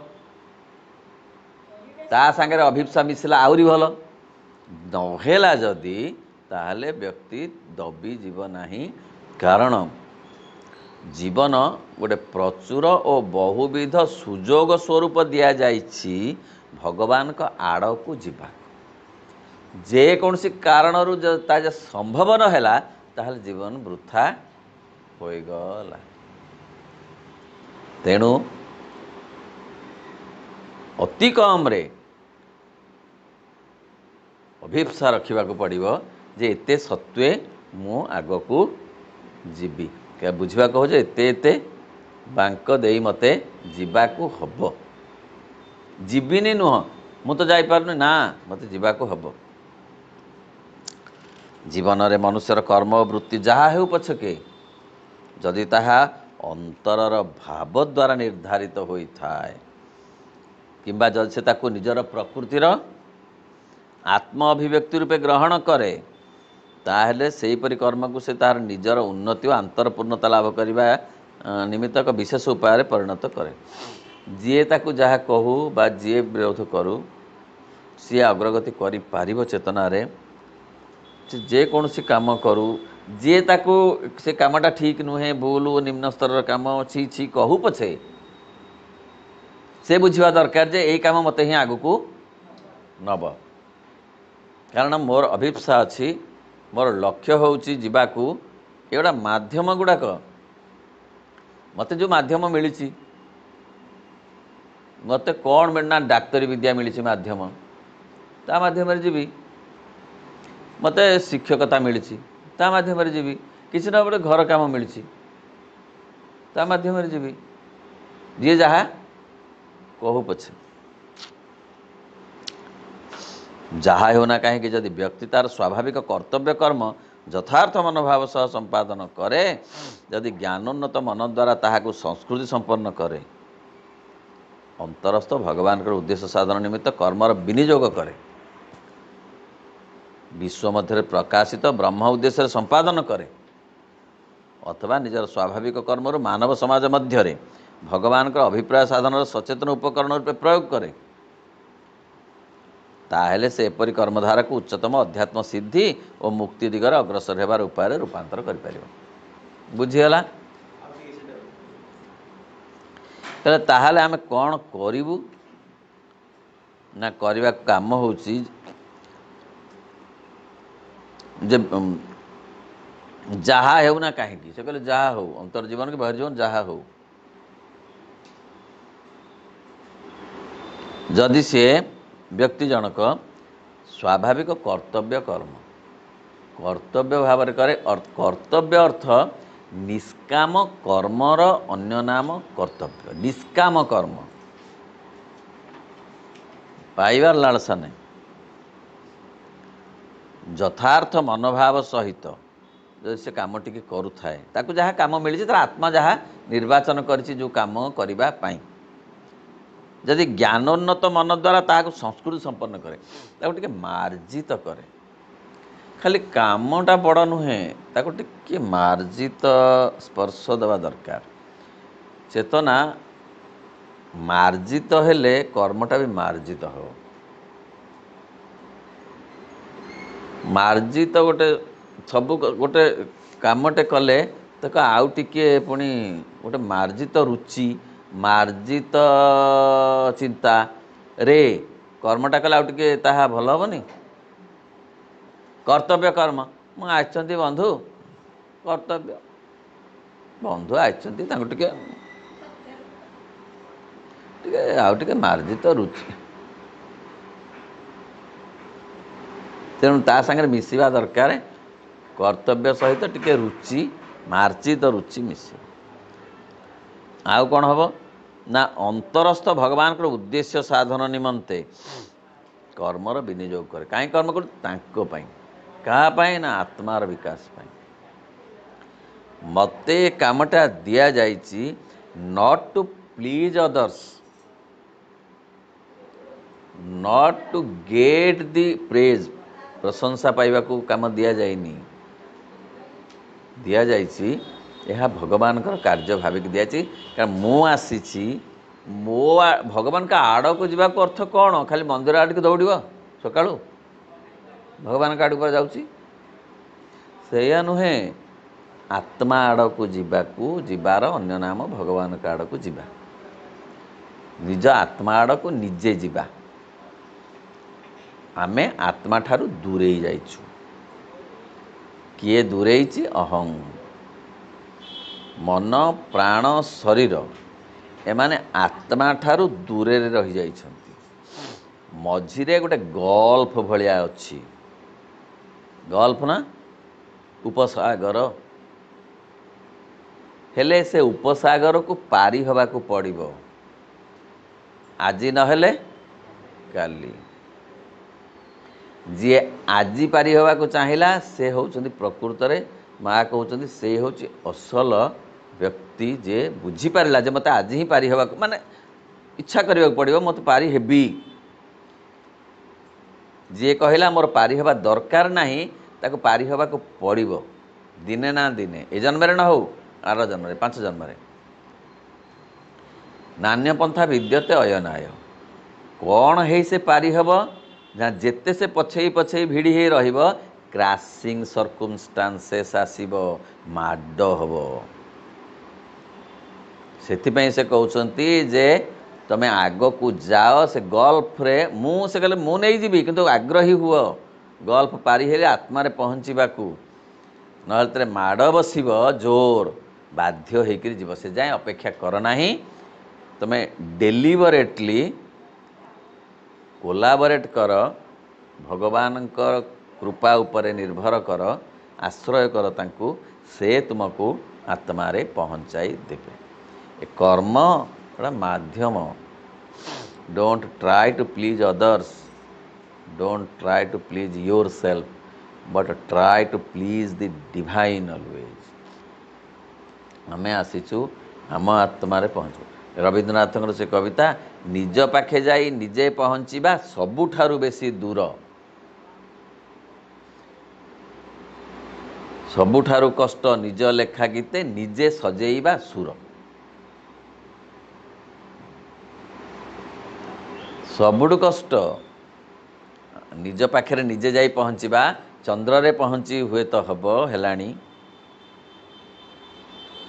ता सांगे अभिप्सा मिसला आउरी भल नहेला जदि ताहले व्यक्ति दबी जीव नाही कारण जीवन गोटे प्रचुर और बहुविध सुजोग स्वरूप दि जाइछि भगवान का आड़ को जीवा जेकोसी कारण संभव नहला ताहले जीवन वृथा होइगला तेणु अति कम रे अभिप्सा रखा पड़ो जे एते सत्वे मु आग को जीवी क्या बुझा कहो एते एते बांक दे मते जीवाकू हब जीविनी नुह मु तो जापारे ना मत जीवाकू हब जीवन रे मनुष्यर कर्म और वृत्ति जहाँ हो पछके जदि ताहा अंतरर भाव द्वारा निर्धारित होता है किंबा जदि से ताकू निजर प्रकृतिर आत्म अभिव्यक्ति रूपे ग्रहण करे ताहले सेहीपरि कर्म को से तार निजर उन्नति और आंतरपूर्णता लाभ करने निमित्त एक विशेष उपाय परिणत करे जीए ताकू जहाँ कहू बा जीए विरोध करू सी अग्रगति करि पारिबो चेतना रे जेकोसी काम करू जी ताकू से कामटा ठीक नुहे भूल निम्न स्तर काम छी छी कहू पछे से बुझा दरकार जे यही काम मत ही आगु को नब कारण मोर अभिप्सा अच्छी मोर लक्ष्य होउची जीवाकू एगुड़ा माध्यम गुड़ाक मत जो माध्यम मिली मत कौन मिलना डाक्तरी विद्या मिली माध्यम ता माध्यम जीवी मत शिक्षकता मिली ता माध्यम जीवी किसी ना गोटे घर काम मिली ता माध्यम जीवी जी जहाँ कहू पछे जहाँ होना कहीं जदि व्यक्ति तार स्वाभाविक कर्तव्य कर्म यथार्थ मनोभाव सह संपादन करे जदि ज्ञानोन्नत मन द्वारा ताहाकू संस्कृति संपन्न करे अंतरस्थ भगवान के उद्देश्य साधन निमित्त कर्मर विनियोग करे विश्व मध्य प्रकाशित ब्रह्म उद्देश्य संपादन करे अथवा निजर स्वाभाविक कर्मरु मानव समाज मध्य भगवान का अभिप्राय साधन सचेतन उपकरण रूपे प्रयोग करे ताहले से एपरी कर्मधारा को उच्चतम अध्यात्म सिद्धि और मुक्ति दिगरे अग्रसर होबार उपाय रूपांतर कर पारिबो बुझीगला ताहले आमे कौन करिबु ना करबा काम होउची जे जहाँ हो ना कहीं से कहले जहाँ हो अंतर्जीवन के बहिर्जीवन जहाँ हो जदि से व्यक्ति जनक स्वाभाविक कर्तव्य कर्म कर्तव्य भाव करे कर्तव्य अर्थ निष्काम कर्मर अन्य नाम कर्तव्य निष्काम कर्म पाइबार लालसा नहीं यथार्थ मनोभाव सहित जो से काम टी करुए ताकू जहाँ काम मिली तार आत्मा जहाँ निर्वाचन करिछि जो काम करबा पाई जदि ज्ञानोन्नत मन द्वारा ताकू संस्कृति संपन्न करे ताकू टिके मार्जित करे खाली कामटा बड़ नुहे ताकू टिके मार्जित स्पर्श देवा दरकार चेतना मार्जित हेले कर्मटा भी मार्जित हो मार्जित गोटे सब गोटे कामटे कले ताको आउ टिके पुणी गोटे मार्जित रुचि मार्जित चिंता रे कर्मटा कले आउ टिके ताहा भल हेबनी कर्तव्य कर्म मु आछंती बंधु कर्तव्य बंधु आछंती ताको टिके टिके आउ टिके मार्जित रुचि तेणु ता संगे मिसवा दरकार कर्तव्य सहित टिके रुचि मार्जित रुचि मिसे आउ कौन हम ना अंतरस्थ भगवान को उद्देश्य साधन निमंते कर्मर विनियोग करे कहीं कर्म कर क्या ना आत्मार विकास पाई ମୋତେ ଏ କାମଟା ଦିଆଯାଇଛି not to please others, not to get the praise, ପ୍ରଶଂସା ପାଇବାକୁ କାମ ଦିଆଯାଇନି, ଦିଆଯାଇଛି ଏହା ଭଗବାନଙ୍କର କାର୍ଯ୍ୟ ଭାବିକି ଦିଆଯାଇଛି। କାରଣ ମୁଁ ଆସିଛି ଭଗବାନଙ୍କ ଆଡ଼କୁ ଯିବାକୁ ଅର୍ଥ କ'ଣ? ଖାଲି ମନ୍ଦିର ଆଡ଼ିକି ଦୌଡ଼ିବ ସକାଳୁ ଭଗବାନଙ୍କ ଆଡ଼କୁ ଯାଉଛି, ସେଇଆ ନୁହେଁ। ଆତ୍ମା ଆଡ଼କୁ ଯିବାର ଅନ୍ୟ ନାମ ଭଗବାନଙ୍କ ଆଡ଼କୁ ଯିବା, ନିଜ ଆତ୍ମା ଆଡ଼କୁ ନିଜେ ଯିବା। ଆମେ ଆତ୍ମା ଠାରୁ ଦୂରେଇ ଯାଇଛୁ। କିଏ ଦୂରେଇଛି? ଅହଂ। ମନ, ପ୍ରାଣ, ଶରୀର ଏମାନେ ଆତ୍ମା ଠାରୁ ଦୂରରେ ରହିଯାଇଛନ୍ତି। ମଝିରେ ଗୋଟେ ଗଲ୍ଫ ଭଳିଆ ଅଛି। ଗଲ୍ଫ ନା ଉପସାଗର। ହେଲେ ସେ ଉପସାଗରକୁ ପାରି ହେବାକୁ ପଡ଼ିବ, ଆଜି ନହେଲେ କାଲି। ଯିଏ ଆଜି ପାରି ହେବାକୁ ଚାହିଁଲା ସେ ହେଉଛନ୍ତି ପ୍ରକୃତରେ, ମା କହୁଛନ୍ତି ସେ ହେଉଛି ଅସଲ ବ୍ୟକ୍ତି, ଯେ ବୁଝିପାରିଲା ଯେ ମୋତେ ଆଜି ହିଁ ପାରି ହେବାକୁ, ମାନେ ଇଚ୍ଛା କରିବାକୁ ପଡ଼ିବ, ମୋତେ ପାରି ହେବି। ଯିଏ କହିଲା ମୋର ପାରି ହେବା ଦରକାର ନାହିଁ, ତାକୁ ପାରି ହେବାକୁ ପଡ଼ିବ, ଦିନେ ନା ଦିନେ, ଏ ଜନ୍ମରେ ନ ହେଉ ଆର ଜନ୍ମରେ, 5 ଜନ୍ମରେ। ନାନ୍ୟପନ୍ଥା ବିଦ୍ୟତେ ଅୟନାୟ। କ'ଣ ହେଇ ସେ ପାରି ହେବ ନା, ଯେତେ ସେ ପଛେଇ ଭିଡ଼ି ହେଇ ରହିବ, କ୍ରାସିଂ ସର୍କମଷ୍ଟାନ୍ସେସ୍ ଆସିବ, ମାଡ଼ ହେବ। ସେଥିପାଇଁ ସେ କହୁଛନ୍ତି ଯେ ତମେ ଆଗକୁ ଯାଅ, ସେ ଗଲ୍ଫରେ ସେ କହିଲେ ମୁଁ ନେଇଯିବି, କିନ୍ତୁ ଆଗ୍ରହୀ ହୁଅ ଗଲ୍ଫ ପାରି ହେଲେ ଆତ୍ମାରେ ପହଞ୍ଚିବାକୁ, ନହେଲେ ତାରେ ମାଡ଼ ବସିବ ଜୋର, ବାଧ୍ୟ ହେଇକିରି ଯିବ। ସେ ଯାଏଁ ଅପେକ୍ଷା କର ନାହିଁ, ତମେ ଡେଲିବରେଟଲି କୋଲାବରେଟ୍ କର, ଭଗବାନଙ୍କ କୃପା ଉପରେ ନିର୍ଭର କର, ଆଶ୍ରୟ କର ତାଙ୍କୁ, ସେ ତୁମକୁ ଆତ୍ମାରେ ପହଞ୍ଚାଇ ଦେବେ। ଏ କର୍ମ ଗୋଟେ ମାଧ୍ୟମ। Don't try to please others, don't try to please your self, but try to please the divine always. ଆମେ ଆସିଛୁ ଆମ ଆତ୍ମାରେ ପହଞ୍ଚିବୁ। ରବୀନ୍ଦ୍ରନାଥଙ୍କର ସେ କବିତା, ନିଜ ପାଖେ ଯାଇ ନିଜେ ପହଞ୍ଚିବା ସବୁଠାରୁ ବେଶୀ ଦୂର, ସବୁଠାରୁ କଷ୍ଟ ନିଜ ଲେଖା ଗୀତେ ନିଜେ ସଜେଇବା ସୁର। ସବୁଠୁ କଷ୍ଟ ନିଜ ପାଖରେ ନିଜେ ଯାଇ ପହଞ୍ଚିବା। ଚନ୍ଦ୍ରରେ ପହଞ୍ଚି ହୁଏତ ହେଲାଣି,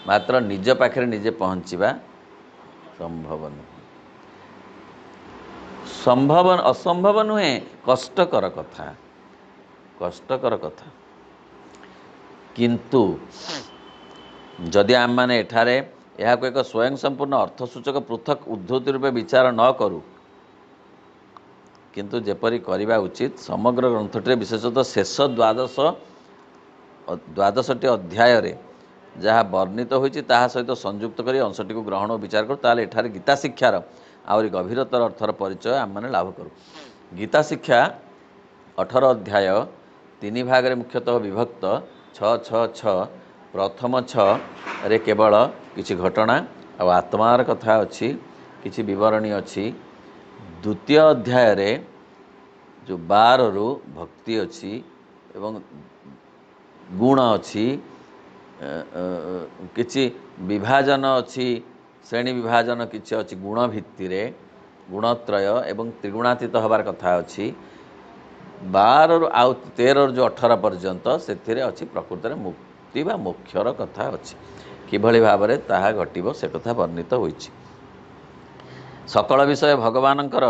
ମାତ୍ର ନିଜ ପାଖରେ ନିଜେ ପହଞ୍ଚିବା ସମ୍ଭବ ନୁହେଁ। ଅସମ୍ଭବ ନୁହେଁ, କଷ୍ଟକର କଥା, କଷ୍ଟକର କଥା। କିନ୍ତୁ ଯଦି ଆମେମାନେ ଏଠାରେ ଏହାକୁ ଏକ ସ୍ୱୟଂ ସମ୍ପୂର୍ଣ୍ଣ ଅର୍ଥସୂଚକ ପୃଥକ ଉଦ୍ଧୃତି ରୂପେ ବିଚାର ନ କରୁ, କିନ୍ତୁ ଯେପରି କରିବା ଉଚିତ, ସମଗ୍ର ଗ୍ରନ୍ଥଟିରେ ବିଶେଷତଃ ଶେଷ 12ଟି ଅଧ୍ୟାୟରେ ଯାହା ବର୍ଣ୍ଣିତ ହୋଇଛି ତାହା ସହିତ ସଂଯୁକ୍ତ କରି ଅଂଶଟିକୁ ଗ୍ରହଣ ଓ ବିଚାର କରୁ, ତାହେଲେ ଏଠାରେ ଗୀତା ଶିକ୍ଷାର ଆହୁରି ଗଭୀରତର ଅର୍ଥର ପରିଚୟ ଆମେମାନେ ଲାଭ କରୁ। ଗୀତା ଶିକ୍ଷା 18 ଅଧ୍ୟାୟ 3 ଭାଗରେ ମୁଖ୍ୟତଃ ବିଭକ୍ତ। 6 ପ୍ରଥମ 6ରେ କେବଳ କିଛି ଘଟଣା ଆଉ ଆତ୍ମାର କଥା ଅଛି, କିଛି ବିବରଣୀ ଅଛି। ଦ୍ୱିତୀୟ ଅଧ୍ୟାୟରେ ଯେଉଁ 12ରୁ ଭକ୍ତି ଅଛି ଏବଂ ଗୁଣ ଅଛି, କିଛି ବିଭାଜନ ଅଛି, ଶ୍ରେଣୀ ବିଭାଜନ କିଛି ଅଛି ଗୁଣ ଭିତ୍ତିରେ, ଗୁଣତ୍ରୟ ଏବଂ ତ୍ରିଗୁଣାତୀତ ହେବାର କଥା ଅଛି। 12ରୁ ଆଉ 13ରୁ ଯେଉଁ 18 ପର୍ଯ୍ୟନ୍ତ ସେଥିରେ ଅଛି ପ୍ରକୃତରେ ମୁକ୍ତି ବା ମୋକ୍ଷର କଥା ଅଛି, କିଭଳି ଭାବରେ ତାହା ଘଟିବ ସେ କଥା ବର୍ଣ୍ଣିତ ହୋଇଛି। ସକଳ ବିଷୟ ଭଗବାନଙ୍କର,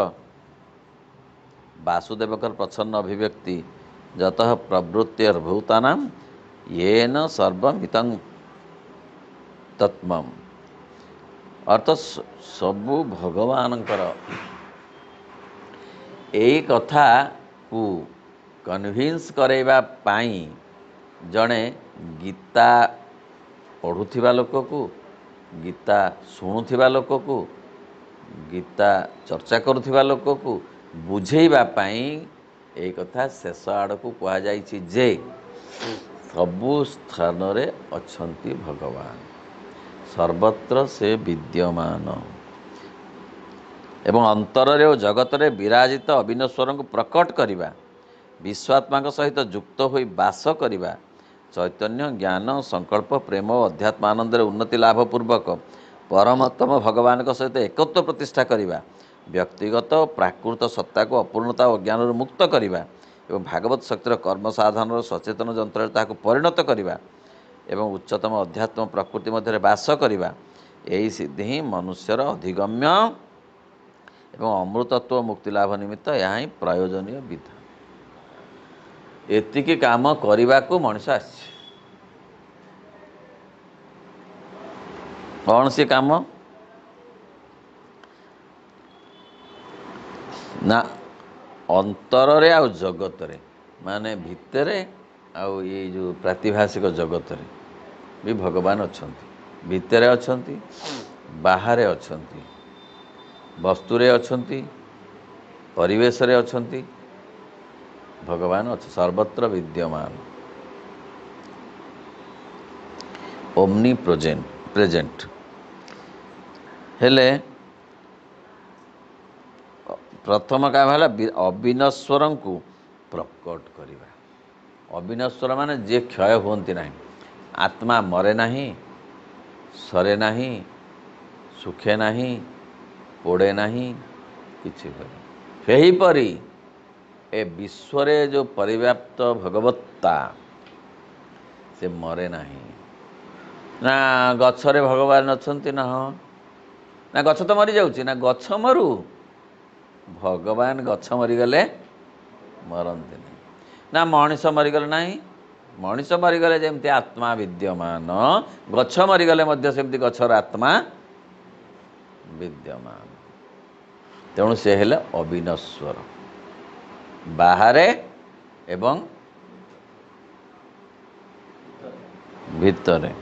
ବାସୁଦେବଙ୍କର ପ୍ରଚ୍ଛନ୍ନ ଅଭିବ୍ୟକ୍ତି, ଯତଃ ପ୍ରବୃତ୍ତିର୍ଭୂତାନାଂ ୟେନ ସର୍ବମିଦଂ ତତ୍ତ୍ୱମ୍, ଅର୍ଥ ସବୁ ଭଗବାନଙ୍କର। ଏଇ କଥାକୁ କନଭିନ୍ସ କରାଇବା ପାଇଁ ଜଣେ ଗୀତା ପଢ଼ୁଥିବା ଲୋକକୁ, ଗୀତା ଶୁଣୁଥିବା ଲୋକକୁ, ଗୀତା ଚର୍ଚ୍ଚା କରୁଥିବା ଲୋକକୁ ବୁଝେଇବା ପାଇଁ ଏଇ କଥା ଶେଷ ଆଡ଼କୁ କୁହାଯାଇଛି ଯେ सबु स्थान रे अछंती भगवान, सर्वत्र से विद्यमान एवं अंतर रे और जगत रे विराजित अविनश्वर को प्रकट करिबा, विश्वात्मा सहित युक्त होई वास करिबा, चैतन्य ज्ञान संकल्प प्रेम और अध्यात्म आनंद रे उन्नति लाभ पूर्वक परमोत्तम भगवान सहित एकत्व प्रतिष्ठा करिबा, व्यक्तिगत प्राकृत सत्ता को अपूर्णता और ज्ञान मुक्त करिबा एवं भागवत शक्तिर कर्म साधन सचेतन जंत्र ताकू परिणत करिबा एवं उच्चतम अध्यात्म प्रकृति मध्य वास करिबा, यही सिद्धि ही मनुष्यर अधिगम्य एवं अमृतत्व मुक्ति लाभ निमित्त यह ही प्रयोजनीय विधा। एतिकी काम करने को मनुष्य आसी कौन सी काम ना अंतर रे आ जगत रे माने भितरे आउ ये जो प्रातिभाषिक जगत रे भी भगवान अछंती, भितरे अछंती बाहरे अछंती, वस्तुरे अछंती परिवेश रे अछंती, भगवान सर्वत्र विद्यमान ओमनी प्रेजेंट हेले प्रथम काम है अविनश्वर को प्रकट करिबा। अविनश्वर माने जे क्षय होती ना, आत्मा मरे नहीं, सरे नहीं, सुखे नहीं, पोड़े नहीं, किछि सेहीपरि ए विश्वरे जो परिव्याप्त भगवत्ता से मरे नहीं ना, गछरे भगवान अछंती ना, हाँ ना गछ तो मरी जाउची ना, गछ मरु भगवान गछ मरीगले मरते नहीं ना, मनीष मरीगले नहीं, मनीष मरीगले जमती आत्मा विद्यमान, गछ मरीगले मध्य सेमती गछर आत्मा विद्यमान, तेणु से हेले अविनश्वर बाहरे एवं भितरे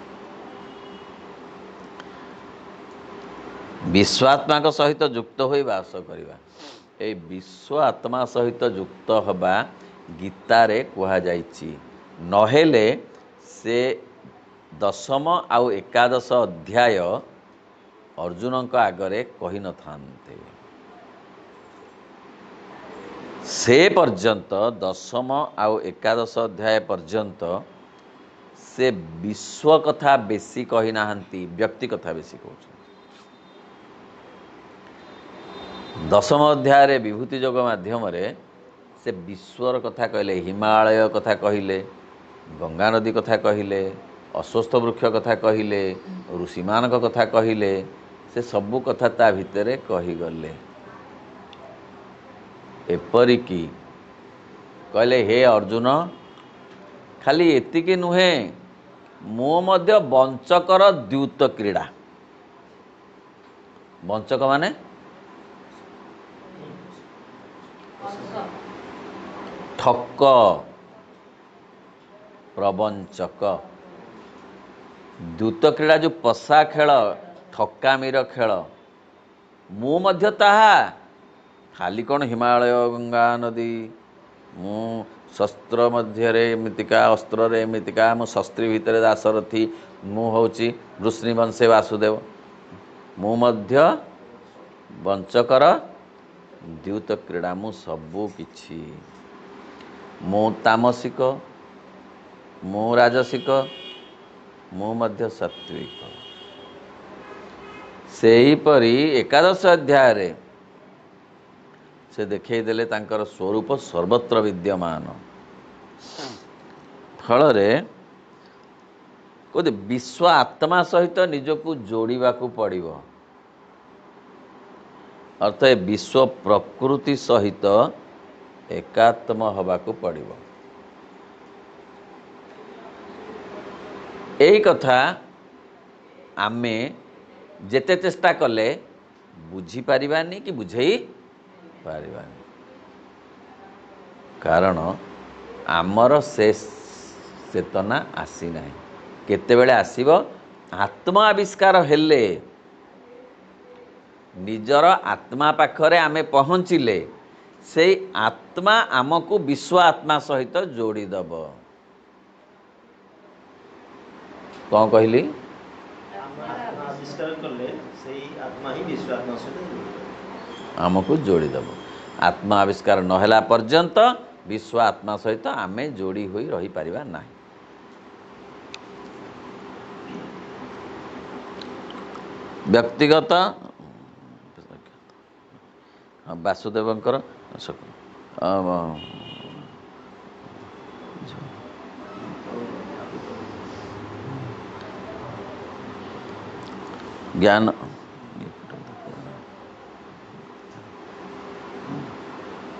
विश्वात्मा सहित युक्त होई वास करिबा। ए विश्व आत्मा सहित युक्त हवा गीतारे कुहा जाइछि, नहेले से दशम आउ एकादश अध्याय अर्जुन आगरे कहि न थान्ते। से पर्यंत दशम आउ एकादश अध्याय पर्यंत से विश्व कथा बेसी कहि नाहंती, व्यक्ति कथा बेसी कहउछन। दशम अध्याय रे विभूति जोग माध्यम रे से विश्वर कथा कहले, हिमालय कथा कहले, गंगा नदी कथा कहले, अश्वस्थ वृक्ष कथा कहले, ऋषिमान कथा कहले, से सबु कथा ता भितरे कहीगले। एपरिकी कहले हे अर्जुन खाली एतिकी नुहे, मो मध्य वंचकर द्यूत क्रीड़ा, वंचक माने ठक प्रवंचक, द्यूत क्रीड़ा जो पशा खेल ठकामीर खेल, मु मध्य ताहा खाली कौन हिमालय गंगा नदी, मु शस्त्र मध्य एमतिका अस्त्र एमतिका, मु शस्त्री भितर दासरथी, मु होची वृष्णिवंशे वासुदेव, मु मध्य वंचकर द्यूत क्रीड़ा, मु सबू किछि, मु तामसिक, मु राजसिक, मु मध्य सात्विक। सेहीपरि एकादश अध्याय रे से देखैदेले तांकर स्वरूप सर्वत्र विद्यमान, फल रे कोदे विश्व आत्मा सहित निजको जोड़िबाकू पड़िबो, अर्थ विश्व प्रकृति सहित एकात्म हवाकू पड़िबो। यही कथा आमे जेते चेष्टा कले बुझी पारिबानी कि बुझेई पारिबानी, कारण आमर से चेतना आसी नाही। केतेबेले आसीबो, आत्म आविष्कार हेले, निजर आत्मा पाखरे आमे पहुँचिले, से आत्मा आमको विश्व आत्मा सहित जोड़ी दब। କ'ଣ କହିଲି? आत्मा आविष्कार कले से आत्मा ही विश्व आत्मा सहित आमको जोड़ीदेव। आत्मा आविष्कार नहला पर्यंत विश्व आत्मा सहित आमे जोड़ी होई रही परिबा नाही। व्यक्तिगत वासुदेवंकर ज्ञान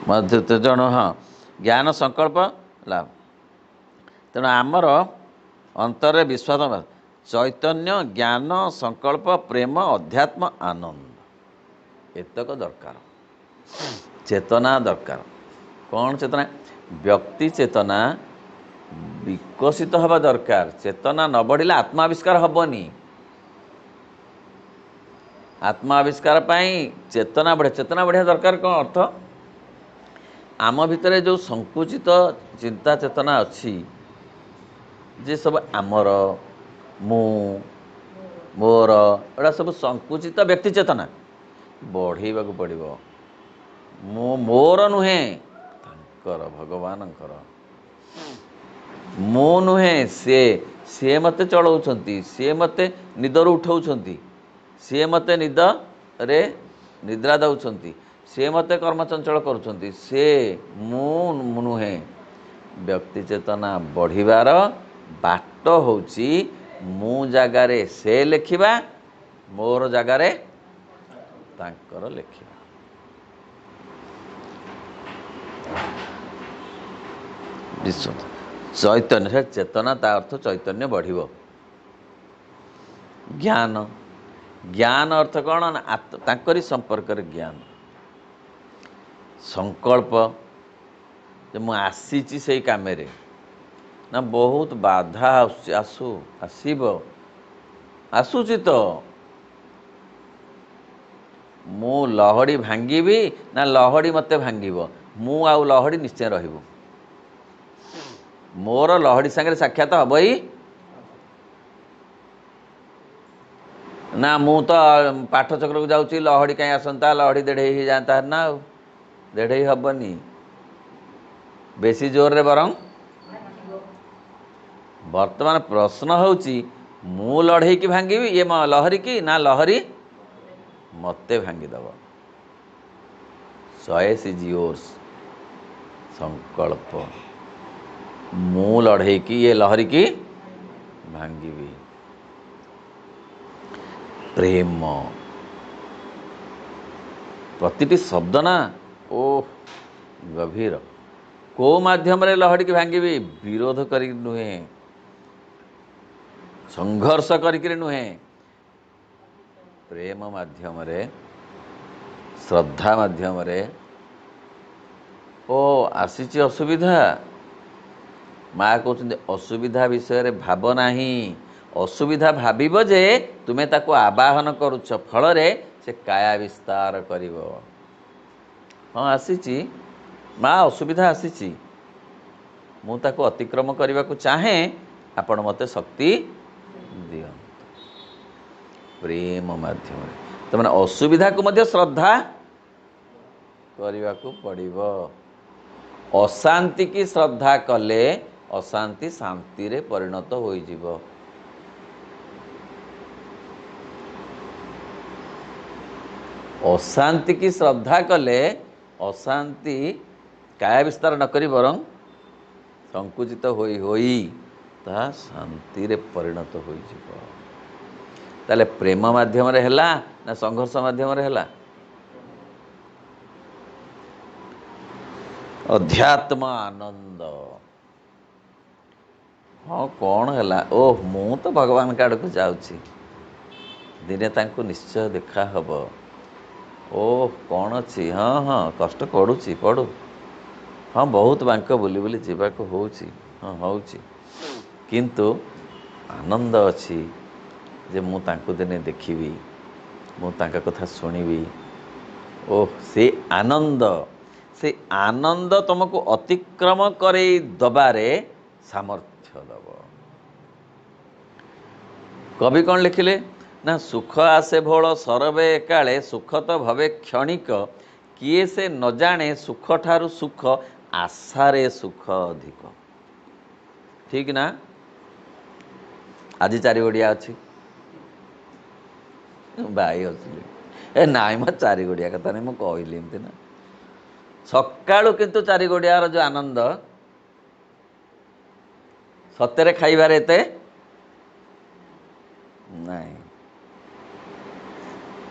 मध्य जन हाँ ज्ञान संकल्प लाभ तेणु आमर अंतर विश्वास चैतन्य ज्ञान संकल्प प्रेम अध्यात्म आनंद एतक दरकार चेतना दरकार। कौन चेतना? व्यक्ति चेतना विकसित हवा दरकार। चेतना न बढ़िले आत्मा आविष्कार हबनी। आत्मा आविष्कार पाई चेतना बढ़े। चेतना बढ़िया दरकार कौन अर्थ? आम भितर जो संकुचित चिंता चेतना अच्छी जे सब आमर मु मोर एड़ा सब संकुचित व्यक्ति चेतना बढ़ेबा को पड़िबो। मो मोर नुहे तांकर भगवानंकर मो नुहे से मते चलाउछंती से मते निदर उठाउछंती से मते निद रे निद्रा दउछंती से मते कर्म चंचल करुछंती से मु नुहे। व्यक्ति चेतना बढ़िबार बाट होउची मु जगारे से लेखिबा मोर जगारे तांकर लेखिबा। चैतन्य चेतना ता अर्थ चैतन्य बढ़िबो। ज्ञान ज्ञान अर्थ कौन ना तांकरी संपर्क ज्ञान। संकल्प जे मु आसीची से काम ना बहुत बाधा आसू आसब आसूची तो मु लहड़ी भांगी ना लहड़ी मते भांगिब मु आउ लहड़ी निश्चय रहिबु। मोर लहड़ी सांगे साक्षात हम ही ना मु तो पाठ चक्र को जाऊँगी लहड़ी कहीं आसंता लहड़ी देढ़ ही जाता है ना देढ़ ही हेनी बेसी जोर रे बरं। वर्तमान प्रश्न होची मु लड़े की भांगी ये लहरी की ना लहरी मते भांगीदेव। Choice is yours. संकल्प मु लड़े की ये लहरी की भांगी। प्रेम प्रतिटी शब्द ना ओ गभीर को माध्यम रे लहड़ी की भांगी विरोध कर नुहे संघर्ष कर नुहे प्रेम माध्यम रे श्रद्धा माध्यम रे ओ आसीची असुविधा माँ कहते असुविधा विषय रे भाव नाही। असुविधा भाविब जे तुमे ताको आवाहन करुछ फल रे से काया विस्तार करिवो। हाँ आसीची माँ असुविधा आसीची मु ताको अतिक्रम करने को चाहे आपण मते शक्ति दियो। प्रेम माध्यम तो मैंने असुविधा को मध्य श्रद्धा करने को पड़िबो। अशांति की श्रद्धा कले अशांति शांति रे परिणत हो जिवो। अशांति की श्रद्धा कले अशांति काया विस्तार न करी बरं संकुचित होई होई ता शांति रे परिणत हो जिवो। ताले प्रेम माध्यम रे हैला ना संघर्ष माध्यम रे हैला? अध्यात्म आनंद हाँ कौन है ओह मु तो भगवान का आड़क जाऊँगी दिने तांको निश्चय देखा हब। ओह कौन अच्छी हाँ हाँ कष्ट पड़ुची पड़ू हाँ बहुत बांक बुली बुली जीवाक होउची हाँ होउची किंतु आनंद अच्छी जे मु तांको दिने देखिबी मु तांका कथा सुनिबी। ओह से आनंद तुमको अतिक्रम करे दबारे सामर्थ्य दब। कवि कौन लिखिले ना सुख आसे भोल सरवे एकाले सुख तो भवे क्षणिक किए से न जाने सुख ठारू सुख आशारे सुख अधिक। ठीक ना। आज चारि गोड़िया अच्छी भाई हसुले ए नाई मो चारि गोड़िया कथा नहीं मुझे कहली एमती ना सकाळु किंतु चारि गोड़ियार जो आनंद सत्य खाइबार एते नहीं।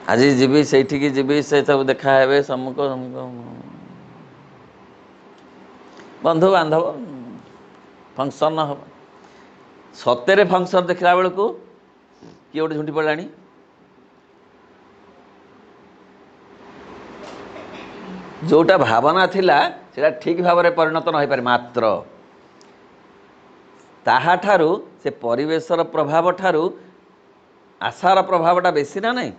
आज जीवी से जीवी से सब देखा है सम्मुख बंधु बांधव फंक्शन हम सत्य फंक्शन देखला बेलू किए गोटे झुंटी पड़ा जोटा भावना थिला सेटा ठीक भाव में परिणत न हो पारे मात्र ताहा ठारू से परिवेशर प्रभाव ठारू आशार प्रभावटा बेसी ना नहीं।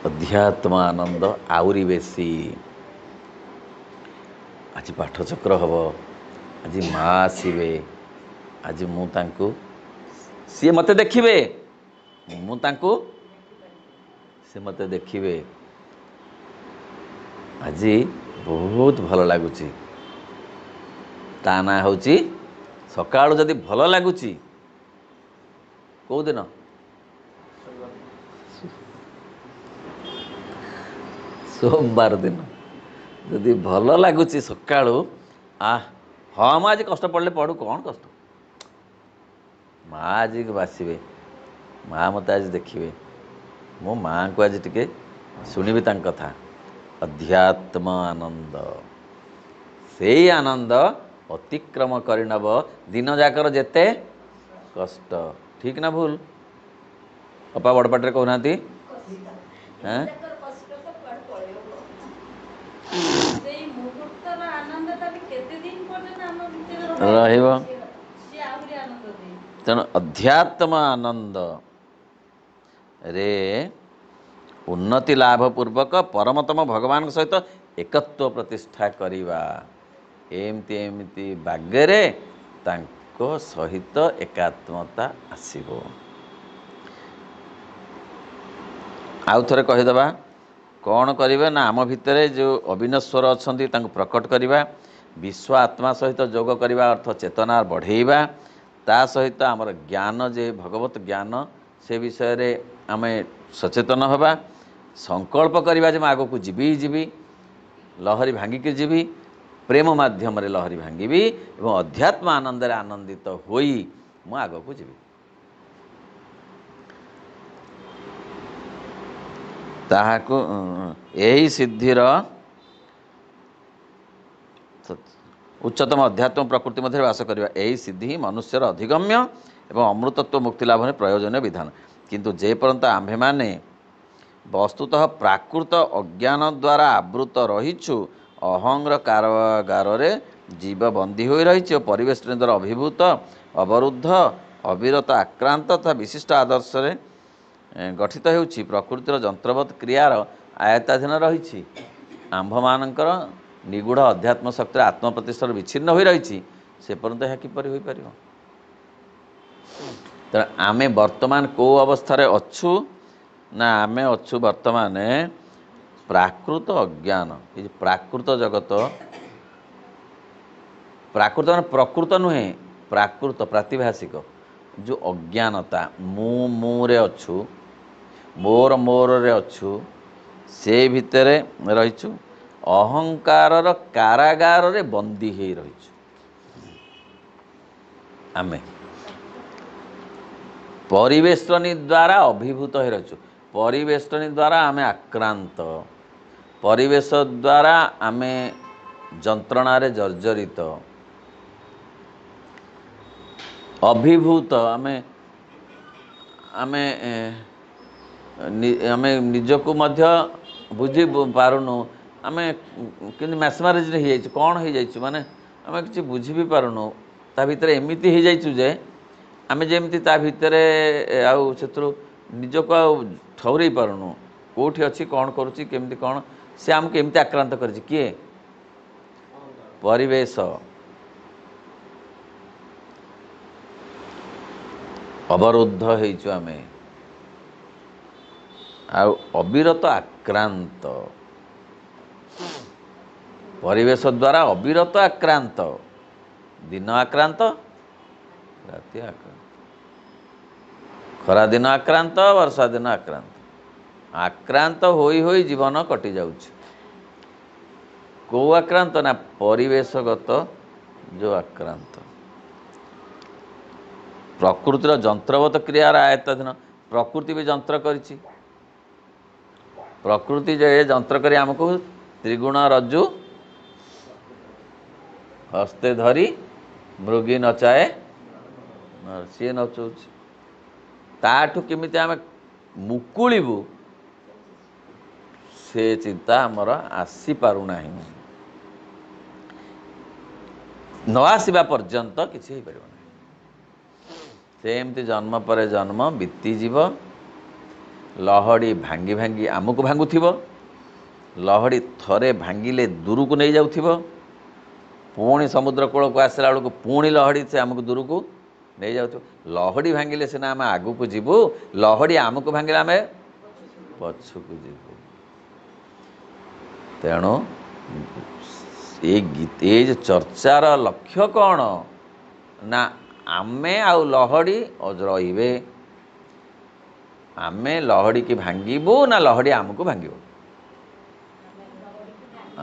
अध्यात्म आनंद आउरी बेसी आज पाठचक्र हम आज माँ आसवे आज मु तांकु सी मते देखिबे मु तांकु सी मते देखिबे आज बहुत भल लगुच ता ना हूँ सकाळु जदि भल लगुच कौ दिन सोमवार दिन जदि भल लगुच सकाळु हाँ मैं आज कष्ट पड़े पढ़ू कौन कष्ट माँ आज बासवे माँ मत आज देखिए मो माँ को आज टिके शुणिबी तांक कथा अध्यात्म आनंद से आनंद अतिक्रम करनब दिन जाकर जेते कष्ट। ठीक ना भूल अपा बड़पाटे कहना तेणु अध्यात्म आनंद रे उन्नति लाभ पूर्वक परमतम भगवान सहित एकत्व प्रतिष्ठा करिवा एमती एमती बागरे तांको सहित एकात्मता आसीबो। आउ थरे कहिदबा कौन करिवे ना आम भितरे जो अविनश्वर अछंती तांको प्रकट करिवा विश्व आत्मा सहित जोग करिवा अर्थ चेतना बढ़ेइबा ता सहित आमर ज्ञान जे भगवत ज्ञान से विषय रे आमे सचेतन हवा संकल्प करिवा जे आगो को जीवी जीवी लहरी भांगिक जीवी प्रेम माध्यम रे लहरी भांगिबी एवं अध्यात्म आनंद रे आनंदित होई मु आगो को जीवी ताहाको एही सिद्धिर उच्चतम अध्यात्म प्रकृति मध्य वास करवा यही सिद्धि ही मनुष्यर अधिगम्य एवं अमृतत्व मुक्ति लाभ में प्रयोजनीय विधान किंतु जे पर्यंत आम्भे माने वस्तुतः प्राकृत अज्ञान द्वारा आवृत रहीछु अहंग्र कारागार रे जीव बंदी हो रही परिवेश द्वारा अभिभूत अवरुद्ध अविरत आक्रांत तथा विशिष्ट आदर्श रे गठित होउछि प्रकृतिर जंत्रवत क्रियार आयताधीन रही आंभ मानकर निगूढ़ अध्यात्म शक्ति आत्म प्रतिष्ठा विच्छिन्न हो रही से पर्यंत यह किपर हो पार तेणु आमे वर्तमान को अवस्था अच्छु ना आमे अच्छु वर्तमान प्राकृत अज्ञान ये प्राकृत जगत प्राकृत मान प्रकृत नुहे प्राकृत प्रातिभाषिक जो अज्ञानता मु रे अच्छु मोर मोर रे अच्छु से भितरे रहीछु अहंकार कारागार रे बंदी हो रही आमे परिवेष्टनी द्वारा अभिभूत हो रही परिवेष्टनी द्वारा आमे आक्रांत परिवेश द्वारा आमे जंत्रणा रे जर्जरित अभिभूत आमे आमे आमे निजको मध्य बुझी पारुनु आमे कि मैसमराइज हो जाइए कौन हो जाइए माने आमे किसी बुझी भी पारुनु ता भितर एमती हो जाइए जे आमे जेमती ता भितर आउ से निजको आ ठौरे पारुनु कौटी अच्छी कौन करुच्ची केमती कौन से आमको एमती आक्रांत कर किए परिवेश अवरुद्ध होइछु आमे आ अविरत आक्रांत परिवेश द्वारा अविरत आक्रांत दिन आक्रांत राति आक्रांत खरा दिन आक्रांत वर्षा दिन आक्रांत आक्रांत होई होई जीवन कटि जाउछ को आक्रांत ना परिवेशगत जो आक्रांत प्रकृतिर जंत्रवत क्रियार आयत्ताधीन प्रकृति भी जंत्र करिछि प्रकृति जे जंत्र करी आमको त्रिगुण रज्जु हस्ते धरी मृगी नचाए सी नचौछ ताठू केमिति आमे मुकुलिबु से चिंता आमर आसी पारु नाही न आसीबा पर्यंत किछि हे परिबो से एमती जन्म पर जन्म बीती जीव लहड़ी भांगी भांगी आमको भांगुथिब लहड़ी थरे भांगिले दूर को नहीं जाउथिब पुणी समुद्र कूल को आसला बेलू पुणी लहड़ी से आमको दूर को नहीं जाउथिब लहड़ी भांगिले सिना आम आगु को जीवु लहड़ी आमको भांगिले आम पछु को जीवु तेणु ये चर्चार लक्ष्य कौन ना आमे आउ लहड़ी रहिबे आमे लहड़ी की भांगीबू ना लहड़ी आमको भांगीबो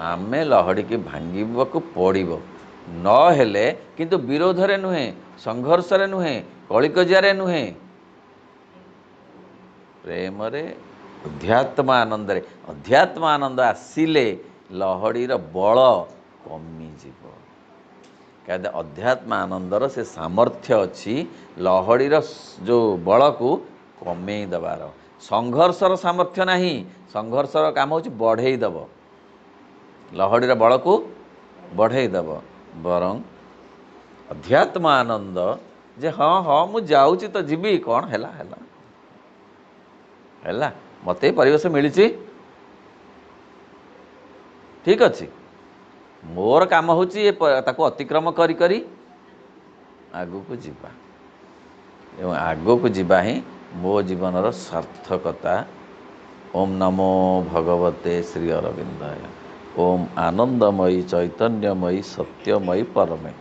आमे लहड़ी की भांगीबको पड़िबो न हेले किंतु विरोध रे नुहे संघर्ष रे नुहे कलिकजिया नुहे प्रेम रे अध्यात्म आनंद रे अध्यात्म आनंद आसिले लहड़ीर बल कमी जीवो क्या अध्यात्म आनंदर से सामर्थ्य अच्छी लहड़ीर जो बल को कमे दबार संघर्षर सामर्थ्य नहीं संघर्षर काम हो बढ़े दब लहड़ीर बल को बढ़े दब बरं अध्यात्म आनंद जे हाँ हाँ मु जाऊँगी तो जीवी कौन हैला हैला हैला मते परिवेश मिली ठीक अच्छे मोर काम होची ताको अतिक्रम करी करी आगु को जीवा एवं आगु को जीवा ही मो जीवनर सार्थकता ओम नमो भगवते श्री अरविंदाय ओम आनंदमयी चैतन्यमयी सत्यमयी परमे।